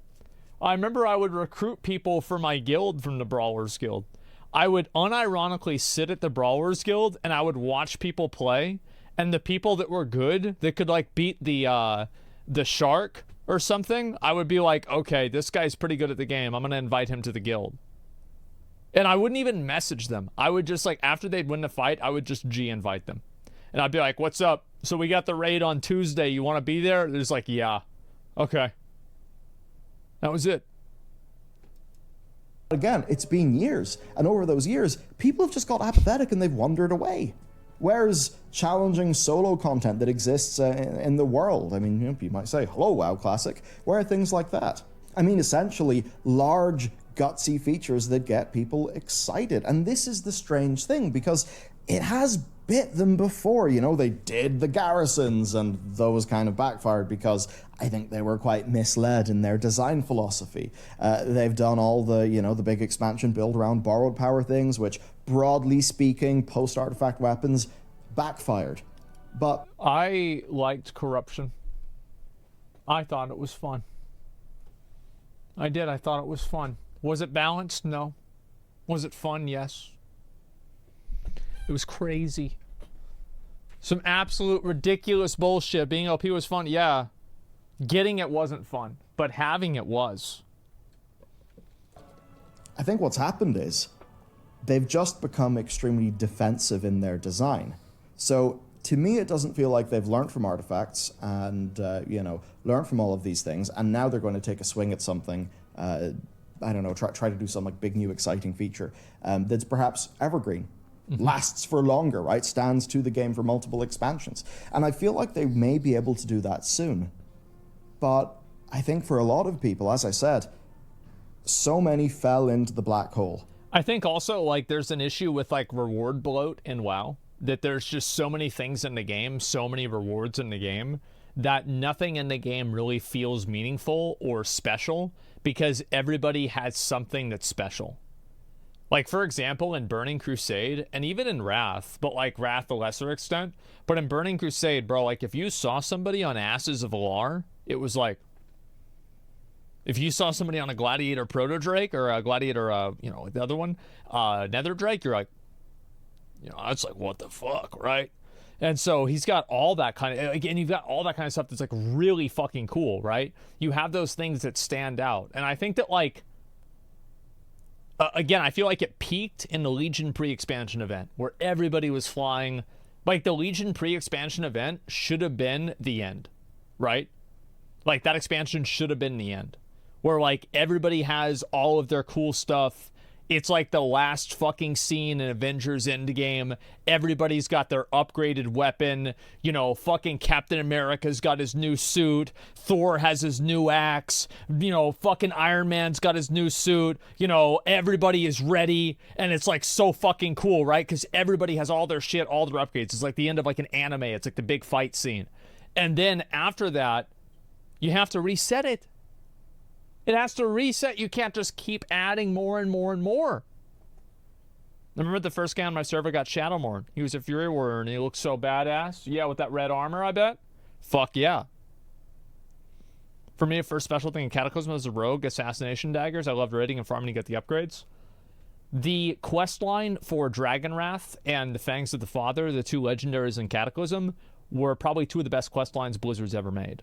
I remember I would recruit people for my guild from the Brawlers Guild. I would unironically sit at the Brawlers Guild and I would watch people play, and the people that were good, that could, like, beat the shark or something, I would be like, okay, this guy's pretty good at the game. I'm going to invite him to the guild. And I wouldn't even message them. I would just, like, after they'd win the fight, I would just G-invite them. And I'd be like, what's up? So we got the raid on Tuesday. You want to be there? They're just like, yeah. Okay. That was it. Again, it's been years, and over those years, people have just got apathetic and they've wandered away. Where's challenging solo content that exists in the world? I mean, you might say, hello, WoW Classic. Where are things like that? I mean, essentially, large, gutsy features that get people excited. And this is the strange thing, because it has bit them before. You know, they did the garrisons, and those kind of backfired because I think they were quite misled in their design philosophy. They've done all the, you know, the big expansion build around borrowed power things, which, broadly speaking, post-artifact weapons backfired. But I liked corruption. I thought it was fun. I did. I thought it was fun. Was it balanced? No. Was it fun? Yes. It was crazy. Some absolute ridiculous bullshit. Being LP was fun. Yeah. Getting it wasn't fun, but having it was. I think what's happened is they've just become extremely defensive in their design. So to me, it doesn't feel like they've learned from artifacts and, you know, learned from all of these things, and now they're going to take a swing at something, I don't know, try to do some like big new exciting feature that's perhaps evergreen. Lasts for longer, right? Stands to the game for multiple expansions. And I feel like they may be able to do that soon. But I think for a lot of people, as I said, so many fell into the black hole. I think also, like, there's an issue with, like, reward bloat in WoW. That there's just so many things in the game, so many rewards in the game, that nothing in the game really feels meaningful or special because everybody has something that's special. Like, for example, in Burning Crusade, and even in Wrath, but, like, Wrath to a lesser extent, but in Burning Crusade, bro, like, if you saw somebody on Asses of Alar, it was like, if you saw somebody on a Gladiator Proto-Drake, or a Gladiator, you know, the other one, Nether Drake, you're like, you know, it's like, what the fuck, right? And so he's got all that kind of, again, you've got all that kind of stuff that's, like, really fucking cool, right? You have those things that stand out. And I think that, like, again, I feel like it peaked in the Legion pre-expansion event where everybody was flying. Like, the Legion pre-expansion event should have been the end, right? Like, that expansion should have been the end. Where, like, everybody has all of their cool stuff. It's like the last fucking scene in Avengers Endgame. Everybody's got their upgraded weapon. You know, fucking Captain America's got his new suit. Thor has his new axe. You know, fucking Iron Man's got his new suit. You know, everybody is ready. And it's, like, so fucking cool, right? Because everybody has all their shit, all their upgrades. It's like the end of, like, an anime. It's like the big fight scene. And then after that, you have to reset it. It has to reset. You can't just keep adding more and more and more. I remember the first guy on my server got Shadowmourne. He was a Fury Warrior, and he looked so badass. Yeah, with that red armor, I bet. Fuck yeah. For me, the first special thing in Cataclysm was the Rogue Assassination Daggers. I loved raiding and farming to get the upgrades. The quest line for Dragonwrath and the Fangs of the Father, the two legendaries in Cataclysm, were probably two of the best quest lines Blizzard's ever made.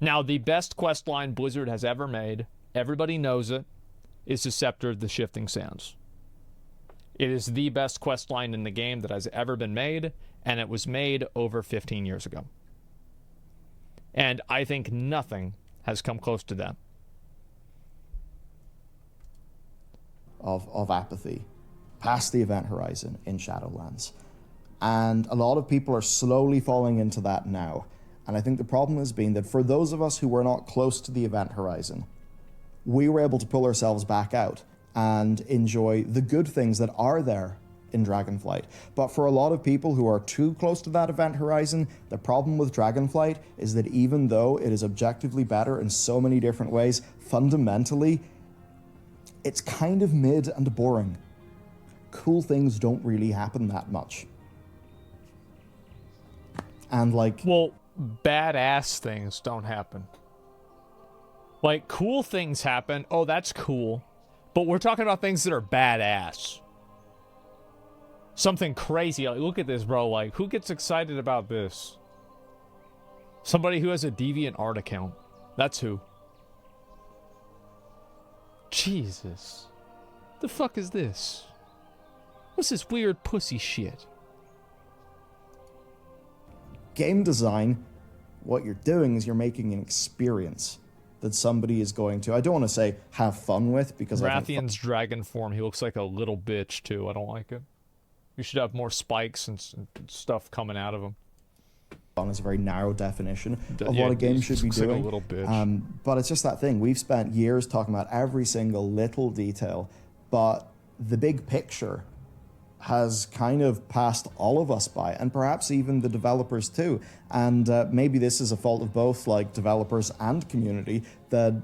Now, the best quest line Blizzard has ever made, everybody knows it, is the Scepter of the Shifting Sands. It is the best quest line in the game that has ever been made, and it was made over 15 years ago. And I think nothing has come close to that. Of apathy past the event horizon in Shadowlands. And a lot of people are slowly falling into that now. And I think the problem has been that for those of us who were not close to the event horizon, we were able to pull ourselves back out and enjoy the good things that are there in Dragonflight. But for a lot of people who are too close to that event horizon, the problem with Dragonflight is that even though it is objectively better in so many different ways, fundamentally, it's kind of mid and boring. Cool things don't really happen that much. And like... Well, badass things don't happen. Like, cool things happen. Oh, that's cool. But we're talking about things that are badass. Something crazy. Like, look at this, bro. Like, who gets excited about this? Somebody who has a DeviantArt account. That's who. Jesus. The fuck is this? What's this weird pussy shit? Game design, what you're doing is you're making an experience that somebody is going to, I don't want to say have fun with, because Rathian's dragon form, he looks like a little bitch too. I don't like it. You should have more spikes and stuff coming out of him. Fun is a very narrow definition of what a game should be doing. Like a little bitch. But it's just that thing. We've spent years talking about every single little detail, but the big picture has kind of passed all of us by, and perhaps even the developers too. And maybe this is a fault of both, like, developers and community, that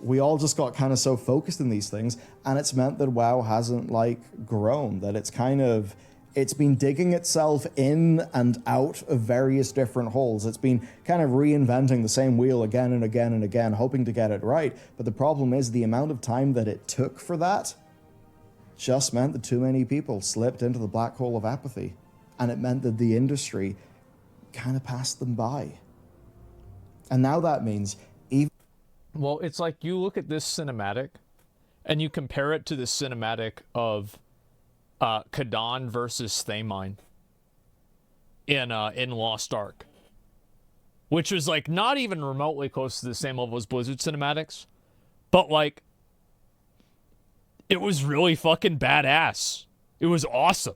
we all just got kind of so focused in these things, and it's meant that WoW hasn't, like, grown, that it's been digging itself in and out of various different holes. It's been kind of reinventing the same wheel again and again and again, hoping to get it right. But the problem is the amount of time that it took for that just meant that too many people slipped into the black hole of apathy. And it meant that the industry kind of passed them by. And now that means even... Well, it's like you look at this cinematic and you compare it to the cinematic of CatDany versus Thamine in Lost Ark, which was like not even remotely close to the same level as Blizzard cinematics, but like it was really fucking badass. It was awesome.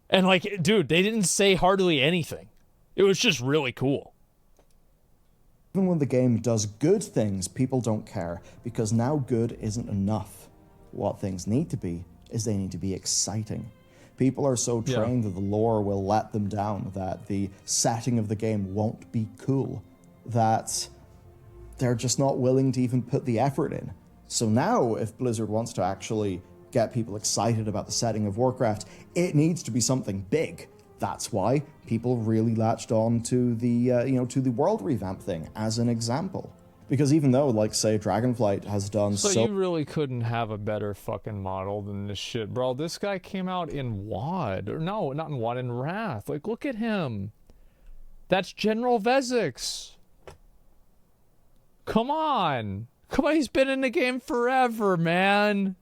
And like, dude, they didn't say hardly anything. It was just really cool. Even when the game does good things, people don't care, because now good isn't enough. What things need to be is they need to be exciting. People are so trained that the lore will let them down, that the setting of the game won't be cool, that they're just not willing to even put the effort in. So now, if Blizzard wants to actually get people excited about the setting of Warcraft, it needs to be something big. That's why people really latched on to the to the world revamp thing as an example. Because even though, like, say, Dragonflight has done so you really couldn't have a better fucking model than this shit, bro. This guy came out in WoD. Or no, not in WoD, in Wrath. Like, look at him. That's General Vezix. Come on. Come on, he's been in the game forever, man.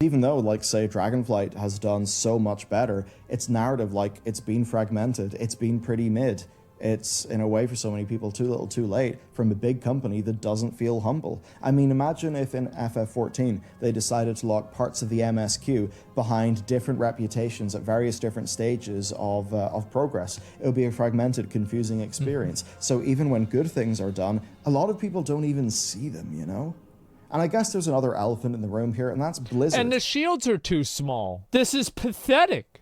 Even though, like, say, Dragonflight has done so much better, its narrative, like, it's been fragmented, it's been pretty mid. It's, in a way, for so many people, too little too late from a big company that doesn't feel humble. I mean, imagine if in FF14 they decided to lock parts of the MSQ behind different reputations at various different stages of progress. It would be a fragmented, confusing experience. So even when good things are done, a lot of people don't even see them, you know? And I guess there's another elephant in the room here, and that's Blizzard. And the shields are too small. This is pathetic.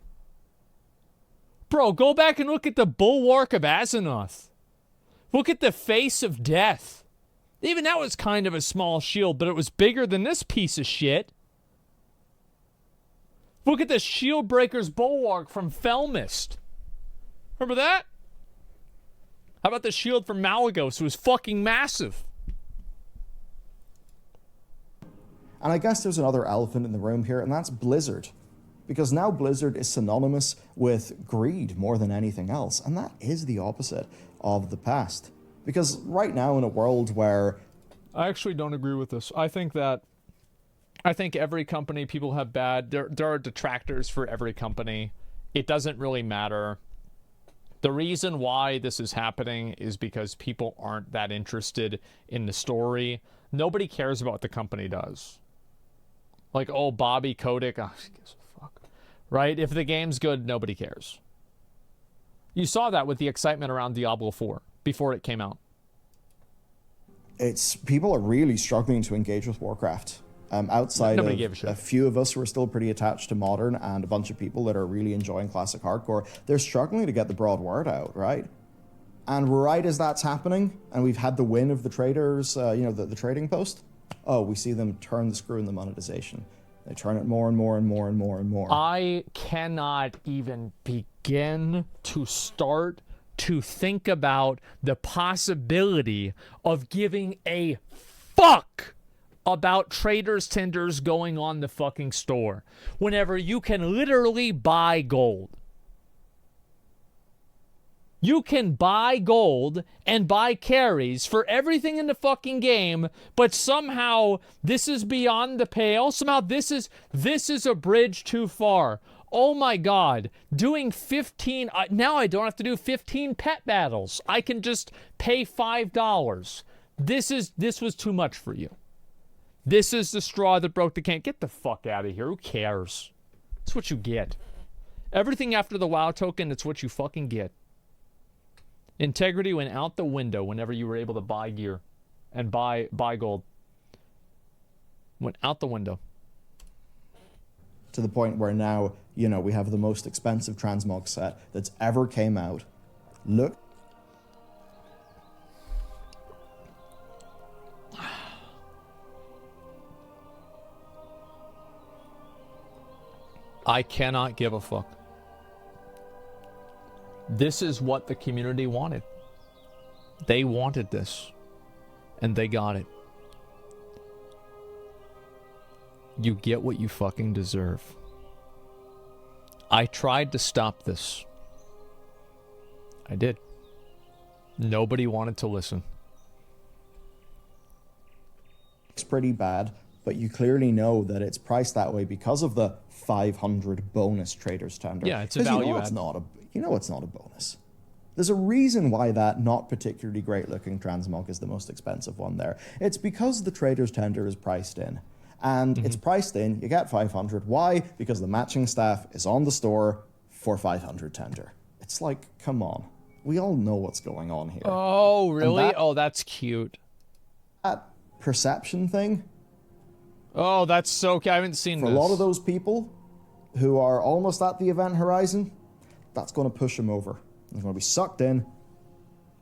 Bro, go back and look at the Bulwark of Azeroth. Look at the Face of Death. Even that was kind of a small shield, but it was bigger than this piece of shit. Look at the Shieldbreaker's Bulwark from Felmist. Remember that? How about the shield from Malagos? It was fucking massive. And I guess there's another elephant in the room here, and that's Blizzard. Because now Blizzard is synonymous with greed more than anything else, and that is the opposite of the past. Because right now, in a world where... I actually don't agree with this. I think every company, people have bad... There are detractors for every company. It doesn't really matter. The reason why this is happening is because people aren't that interested in the story. Nobody cares about what the company does. Like, oh, Bobby Kotick... Oh, right? If the game's good, nobody cares. You saw that with the excitement around Diablo 4 before it came out. People are really struggling to engage with Warcraft. Outside of a few of us who are still pretty attached to Modern and a bunch of people that are really enjoying Classic Hardcore, they're struggling to get the broad word out, right? And right as that's happening, and we've had the win of the traders, the trading post, we see them turn the screw in the monetization. They turn it more and more and more and more and more. I cannot even begin to start to think about the possibility of giving a fuck about traders' tenders going on the fucking store whenever you can literally buy gold. You can buy gold and buy carries for everything in the fucking game, but somehow this is beyond the pale. Somehow this is a bridge too far. Oh my God, doing 15, now I don't have to do 15 pet battles. I can just pay $5. This was too much for you. This is the straw that broke the can. Get the fuck out of here. Who cares? It's what you get. Everything after the WoW token, it's what you fucking get. Integrity went out the window whenever you were able to buy gear and buy gold. Went out the window. To the point where now, you know, we have the most expensive transmog set that's ever came out. Look. I cannot give a fuck. This is what the community wanted. They wanted this. And they got it. You get what you fucking deserve. I tried to stop this. I did. Nobody wanted to listen. It's pretty bad, but you clearly know that it's priced that way because of the 500 bonus traders tender. Yeah, it's a value add. You know it's not a bonus. There's a reason why that not particularly great looking transmog is the most expensive one there. It's because the traders tender is priced in. And it's priced in, you get 500. Why? Because the matching staff is on the store for 500 tender. It's like, come on. We all know what's going on here. Oh, really? Oh, that's cute. That perception thing. Oh, that's so cute. I haven't seen For this. a lot of those people who are almost at the event horizon, that's going to push them over. They're going to be sucked in,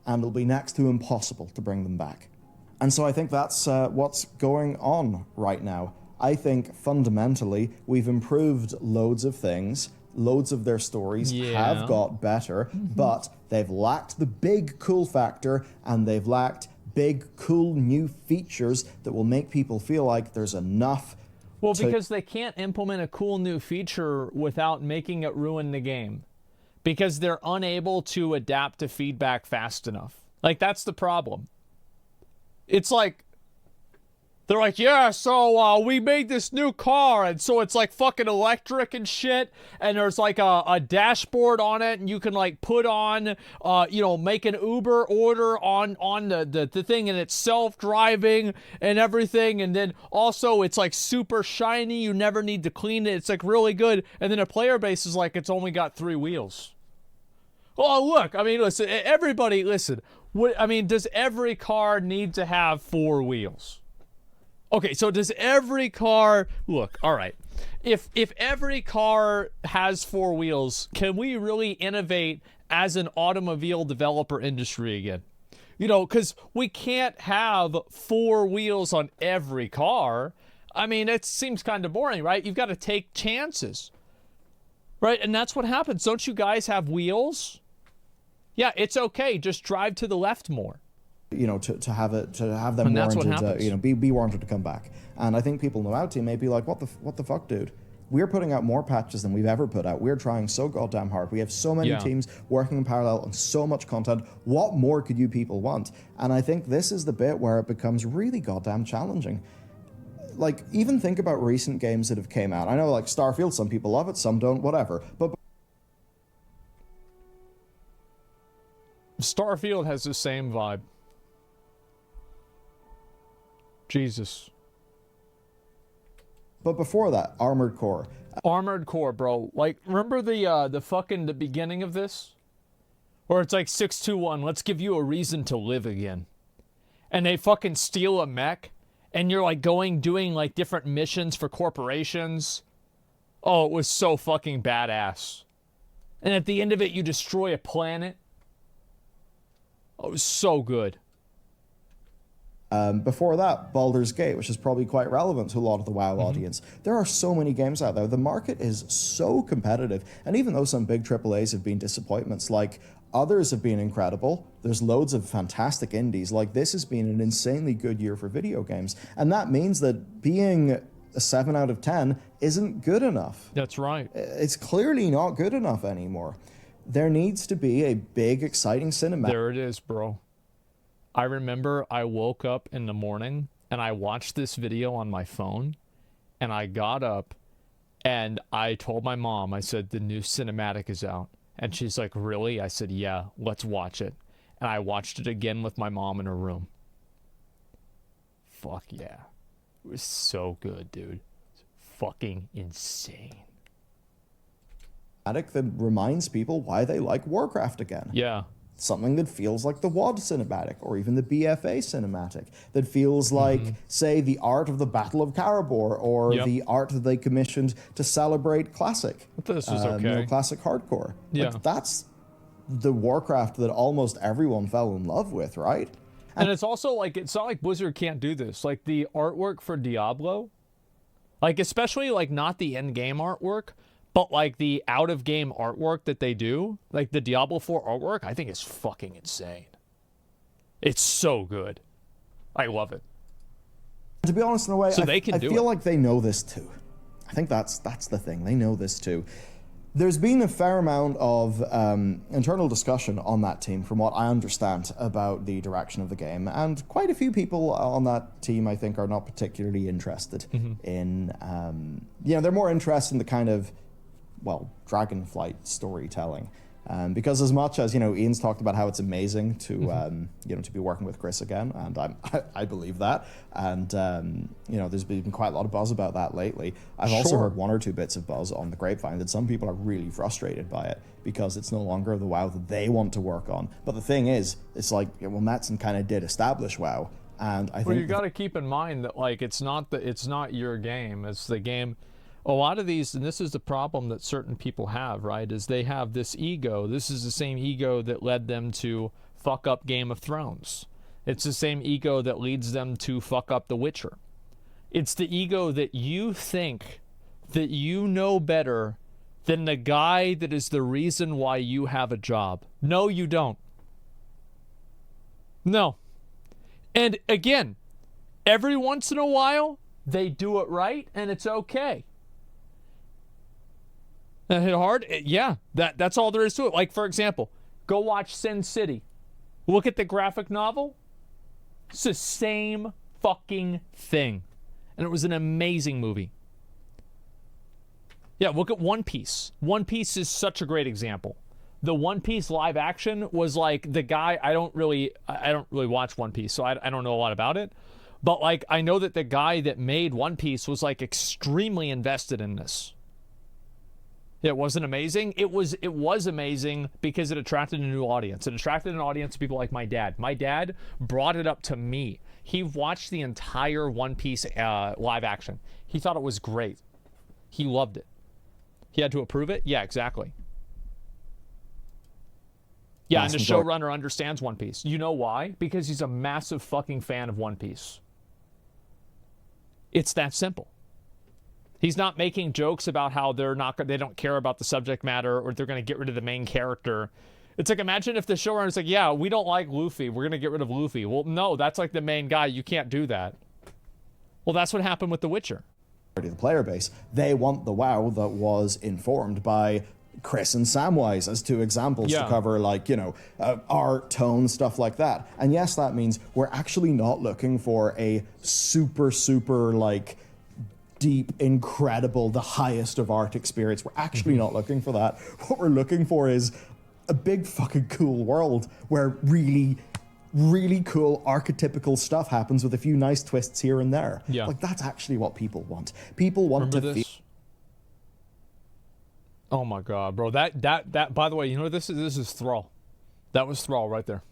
and it'll be next to impossible to bring them back. And so I think that's what's going on right now. I think fundamentally we've improved loads of things. Loads of their stories have got better, but they've lacked the big cool factor, and they've lacked big cool new features that will make people feel like there's enough. Well, because they can't implement a cool new feature without making it ruin the game. Because they're unable to adapt to feedback fast enough. Like, that's the problem. It's like, they're like, yeah, so we made this new car, and so it's like fucking electric and shit, and there's like a dashboard on it, and you can like put on, you know, make an Uber order on the thing, and it's self-driving and everything, and then also it's like super shiny, you never need to clean it, it's like really good, and then a player base is like, it's only got 3 wheels. Oh, look, I mean, listen, everybody, listen, I mean, does every car need to have 4 wheels? Okay, so does every car... Look, all right. If every car has 4 wheels, can we really innovate as an automobile developer industry again? You know, because we can't have 4 wheels on every car. I mean, it seems kind of boring, right? You've got to take chances. Right? And that's what happens. Don't you guys have wheels? Yeah, it's okay. Just drive to the left more. You know, to have them warranted, you know, be warranted to come back. And I think people in the WoW team may be like, what the fuck, dude? We're putting out more patches than we've ever put out. We're trying so goddamn hard. We have so many teams working in parallel on so much content. What more could you people want? And I think this is the bit where it becomes really goddamn challenging. Like, even think about recent games that have came out. I know, like, Starfield, some people love it, some don't, whatever. But Starfield has the same vibe. Jesus. But before that, Armored Core. Armored Core, bro. Like, remember the beginning of this? Where it's like 621, let's give you a reason to live again. And they fucking steal a mech, and you're like doing like different missions for corporations. Oh, it was so fucking badass. And at the end of it, you destroy a planet. Oh, it was so good. Before that, Baldur's Gate, which is probably quite relevant to a lot of the WoW audience. There are so many games out there. The market is so competitive. And even though some big AAAs have been disappointments, like, others have been incredible. There's loads of fantastic indies. Like, this has been an insanely good year for video games. And that means that being a 7 out of 10 isn't good enough. That's right. It's clearly not good enough anymore. there needs to be a big, exciting cinematic. There it is, bro. I remember I woke up in the morning and I watched this video on my phone, and I got up and I told my mom, I said, the new cinematic is out. And she's like, really? I said, yeah, let's watch it. And I watched it again with my mom in her room. Fuck yeah. It was so good, dude. It's fucking insane. That reminds people why they like Warcraft again. Yeah. Something that feels like the WoD cinematic, or even the BFA cinematic, that feels like, say, the art of the Battle of Karabor, or the art that they commissioned to celebrate Classic. This was okay. Classic Hardcore. Yeah. Like, that's the Warcraft that almost everyone fell in love with, right? And it's also like, it's not like Blizzard can't do this. Like the artwork for Diablo, like especially like not the in-game artwork, but like the out-of-game artwork that they do, like the Diablo 4 artwork, I think is fucking insane. It's so good. I love it. To be honest, in a way, so I feel like they know this too. I think that's the thing. They know this too. There's been a fair amount of internal discussion on that team, from what I understand, about the direction of the game, and quite a few people on that team, I think, are not particularly interested in. They're more interested in the kind of, well, Dragonflight storytelling, because as much as Ian's talked about how it's amazing to to be working with Chris again, and I believe that, and there's been quite a lot of buzz about that lately. I've also heard one or two bits of buzz on the grapevine that some people are really frustrated by it because it's no longer the WoW that they want to work on. But the thing is, it's like, well, Metzen kind of did establish WoW, and I think you got to keep in mind that like it's not your game, it's the game. A lot of these, and this is the problem that certain people have, right, is they have this ego. This is the same ego that led them to fuck up Game of Thrones. It's the same ego that leads them to fuck up The Witcher. It's the ego that you think that you know better than the guy that is the reason why you have a job. No, you don't. No. And again, every once in a while, they do it right, and it's okay. That hit hard? Yeah, that's all there is to it. Like, for example, go watch Sin City. Look at the graphic novel. It's the same fucking thing. And it was an amazing movie. Yeah, look at One Piece. One Piece is such a great example. The One Piece live action was like the guy, I don't really watch One Piece, so I don't know a lot about it. But like, I know that the guy that made One Piece was like extremely invested in this. It wasn't amazing. It was amazing because it attracted a new audience. It attracted an audience of people like my dad. My dad brought it up to me. He watched the entire One Piece live action. He thought it was great. He loved it. He had to approve it? Yeah, exactly. Yeah, and the showrunner understands One Piece. You know why? Because he's a massive fucking fan of One Piece. It's that simple. He's not making jokes about how they don't care about the subject matter, or they're going to get rid of the main character. It's like, imagine if the showrunner's like, yeah, we don't like Luffy, we're going to get rid of Luffy. Well, no, that's like the main guy. You can't do that. Well, that's what happened with The Witcher. The player base, they want the WoW that was informed by Chris and Samwise as two examples to cover, like, art, tone, stuff like that. And yes, that means we're actually not looking for a super, like, deep, incredible, the highest of art experience. We're actually not looking for that. What we're looking for is a big fucking cool world where really, really cool archetypical stuff happens with a few nice twists here and there. Yeah. Like, that's actually what people want. People want to feel... Oh my god, bro. That by the way, this is Thrall. That was Thrall right there.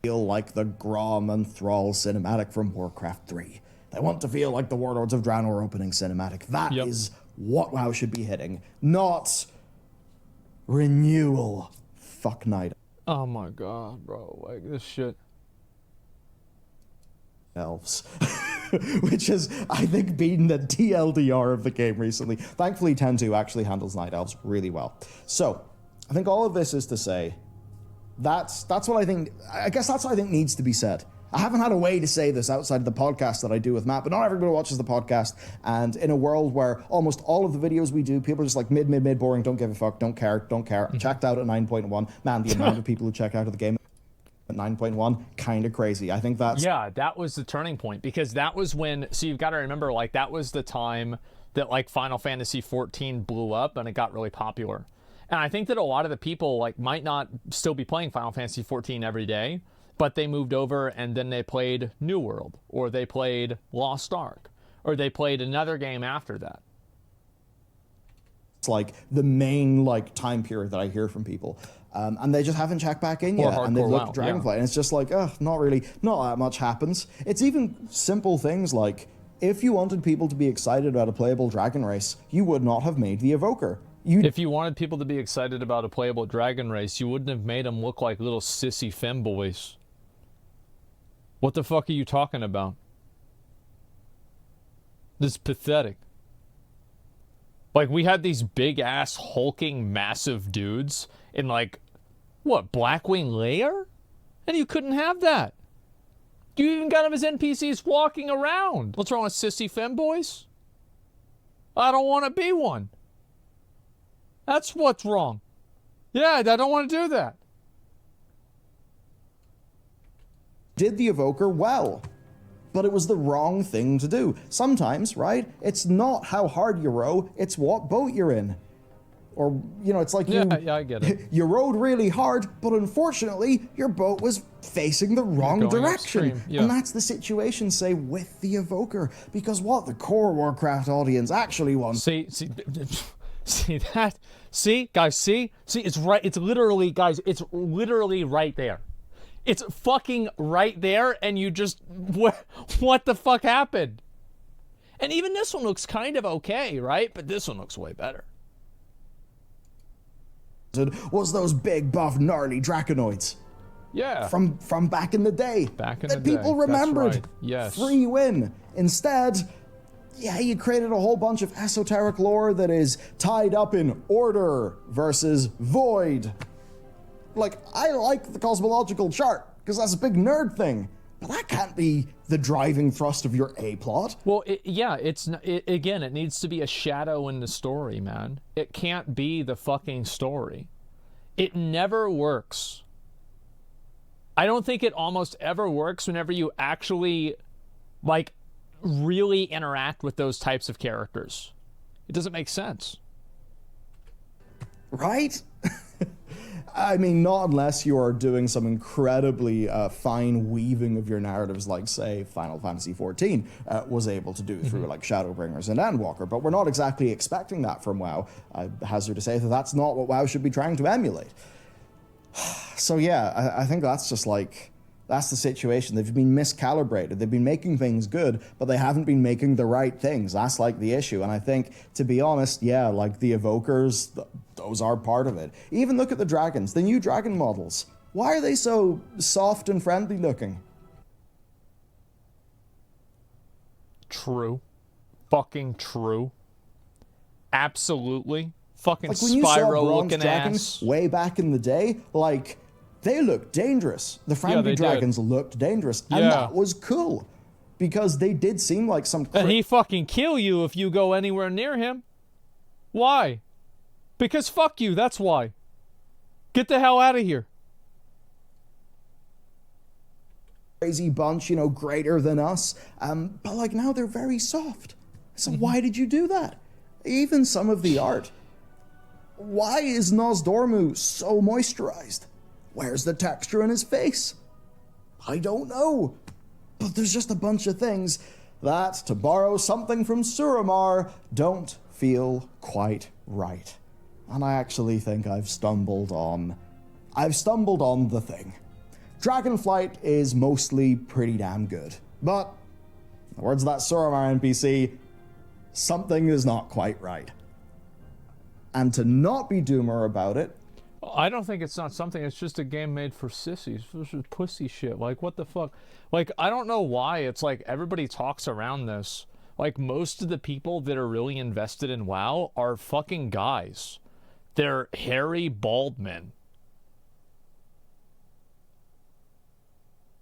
Feel like the Grom and Thrall cinematic from Warcraft 3. They want to feel like the Warlords of Draenor opening cinematic. That is what WoW should be hitting, not renewal. Fuck Night Oh my god, bro. Like, this shit. Elves. Which has, I think, been the TLDR of the game recently. Thankfully, 10-2 actually handles Night Elves really well. So, I think all of this is to say, that's what I think, I guess that's what I think needs to be said I haven't had a way to say this outside of the podcast that I do with Matt, but not everybody watches the podcast. And in a world where almost all of the videos we do, people are just like mid, boring, don't give a fuck, don't care. Checked out at 9.1. Man, the amount of people who check out of the game at 9.1, kind of crazy. I think that's... Yeah, that was the turning point, because that was when... So you've got to remember, like, that was the time that, like, Final Fantasy XIV blew up and it got really popular. And I think that a lot of the people, like, might not still be playing Final Fantasy XIV every day, but they moved over and then they played New World, or they played Lost Ark, or they played another game after that. It's like the main like time period that I hear from people. And they just haven't checked back in yet. And they've looked at Dragonflight, and it's just like, not really, not that much happens. It's even simple things like, if you wanted people to be excited about a playable dragon race, you would not have made the Evoker. If you wanted people to be excited about a playable dragon race, you wouldn't have made them look like little sissy femboys. What the fuck are you talking about? This is pathetic. Like, we had these big-ass, hulking, massive dudes in, like, what, Blackwing Lair? And you couldn't have that. You even got them as NPCs walking around. What's wrong with sissy femboys? I don't want to be one. That's what's wrong. Yeah, I don't want to do that. Did the Evoker well, but it was the wrong thing to do. Sometimes, right, it's not how hard you row, it's what boat you're in. Or, you know, it's like yeah, I get it. You rowed really hard, but unfortunately, your boat was facing the wrong direction. Yeah. And that's the situation, say, with the Evoker. Because what the core Warcraft audience actually wants... See, guys, it's right, it's literally, guys, it's literally right there. It's fucking right there, and you just... What the fuck happened? And even this one looks kind of okay, right? But this one looks way better. Was those big, buff, gnarly Draconoids. Yeah. From back in the day. Back in the day. That people remembered. That's right. Yes. Free win. Instead, yeah, you created a whole bunch of esoteric lore that is tied up in order versus void. Like, I like the cosmological chart, because that's a big nerd thing. But that can't be the driving thrust of your A-plot. Well, again, it needs to be a shadow in the story, man. It can't be the fucking story. It never works. I don't think it almost ever works whenever you actually, like, really interact with those types of characters. It doesn't make sense. Right? I mean, not unless you are doing some incredibly fine weaving of your narratives, like, say, Final Fantasy XIV was able to do through, like, Shadowbringers and Endwalker, but we're not exactly expecting that from WoW. I hazard to say that that's not what WoW should be trying to emulate. So, yeah, I think that's just, like... That's the situation. They've been miscalibrated. They've been making things good, but they haven't been making the right things. That's like the issue. And I think, to be honest, yeah, like the Evokers, those are part of it. Even look at the dragons, the new dragon models. Why are they so soft and friendly looking? True. Fucking true. Absolutely. Fucking like when you saw Spyro bronze looking dragons ass. way back in the day, like... They looked dangerous. The friendly dragons looked dangerous. And that was cool. Because they did seem like some... And he fucking kill you if you go anywhere near him. Why? Because fuck you, that's why. Get the hell out of here. Crazy bunch, you know, greater than us. But like now they're very soft. So why did you do that? Even some of the art. Why is Nosdormu so moisturized? Where's the texture in his face? I don't know. But there's just a bunch of things that, to borrow something from Suramar, don't feel quite right. And I actually think I've stumbled on the thing. Dragonflight is mostly pretty damn good. But, in the words of that Suramar NPC, something is not quite right. And to not be doomer about it, I don't think it's not something. It's just a game made for sissies. This is pussy shit. Like, what the fuck? Like, I don't know why. It's like everybody talks around this. Like, most of the people that are really invested in WoW are fucking guys. They're hairy, bald men.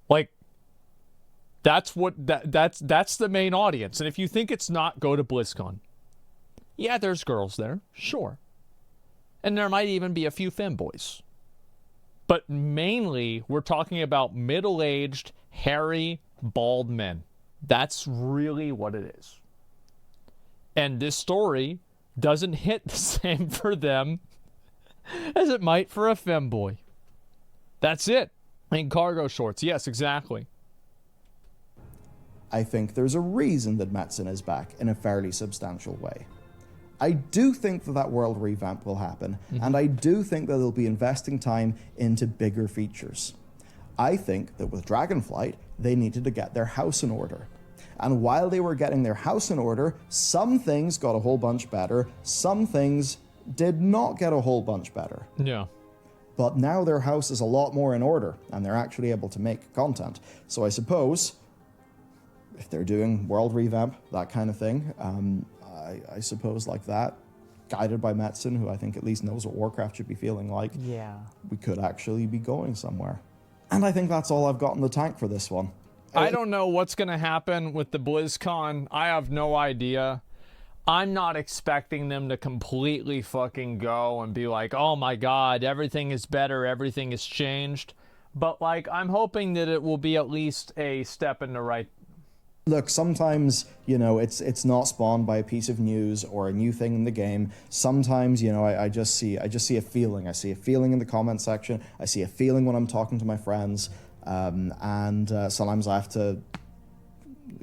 Like, That's what that's the main audience. And if you think it's not, go to BlizzCon. Yeah, there's girls there, sure. And there might even be a few femboys. But mainly, we're talking about middle-aged, hairy, bald men. That's really what it is. And this story doesn't hit the same for them as it might for a femboy. That's it. In cargo shorts. Yes, exactly. I think there's a reason that Metzen is back in a fairly substantial way. I do think that that world revamp will happen, and I do think that they'll be investing time into bigger features. I think that with Dragonflight, they needed to get their house in order. And while they were getting their house in order, some things got a whole bunch better, some things did not get a whole bunch better. Yeah. But now their house is a lot more in order, and they're actually able to make content. So I suppose, if they're doing world revamp, that kind of thing, I suppose like that, guided by Metzen, who I think at least knows what Warcraft should be feeling like, Yeah. we could actually be going somewhere. And I think that's all I've got in the tank for this one. I don't know what's going to happen with the BlizzCon. I have no idea. I'm not expecting them to completely fucking go and be like, oh my god, everything is better, everything has changed. But, like, I'm hoping that it will be at least a step in the right. Look, sometimes, you know, it's not spawned by a piece of news or a new thing in the game. Sometimes, you know, I just see a feeling. I see a feeling in the comment section. I see a feeling when I'm talking to my friends. And sometimes I have to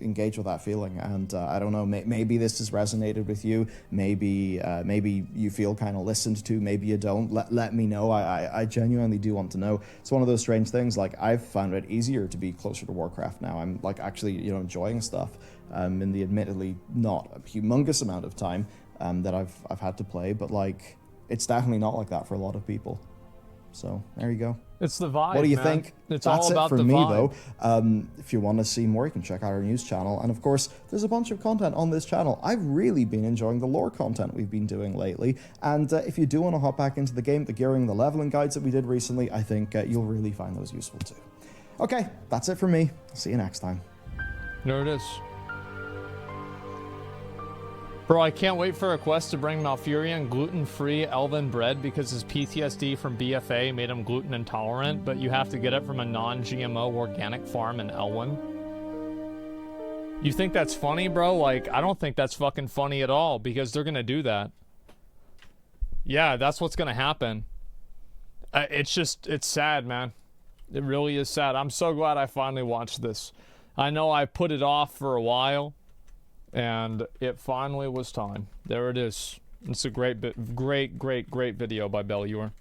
engage with that feeling, and I don't know, maybe this has resonated with you, maybe you feel kind of listened to, maybe you don't. Let me know. I genuinely do want to know. It's one of those strange things, like, I've found it easier to be closer to Warcraft now. I'm like actually, you know, enjoying stuff in the admittedly not a humongous amount of time that I've had to play, but like, it's definitely not like that for a lot of people. So there you go. It's the vibe. What do you man. think? It's That's all about it for the me, vibe. though. If you want to see more, you can check out our news channel. And of course, there's a bunch of content on this channel. I've really been enjoying the lore content we've been doing lately. And if you do want to hop back into the game, the gearing, the leveling guides that we did recently, I think you'll really find those useful too. Okay, that's it for me. See you next time. There it is. Bro, I can't wait for a quest to bring Malfurion gluten-free elven bread because his PTSD from BFA made him gluten intolerant, but you have to get it from a non-GMO organic farm in Elwyn. You think that's funny, bro? Like, I don't think that's fucking funny at all, because they're gonna do that. Yeah, that's what's gonna happen. It's sad, man. It really is sad. I'm so glad I finally watched this. I know I put it off for a while, and it finally was time. There it is. It's a great video by Belluer.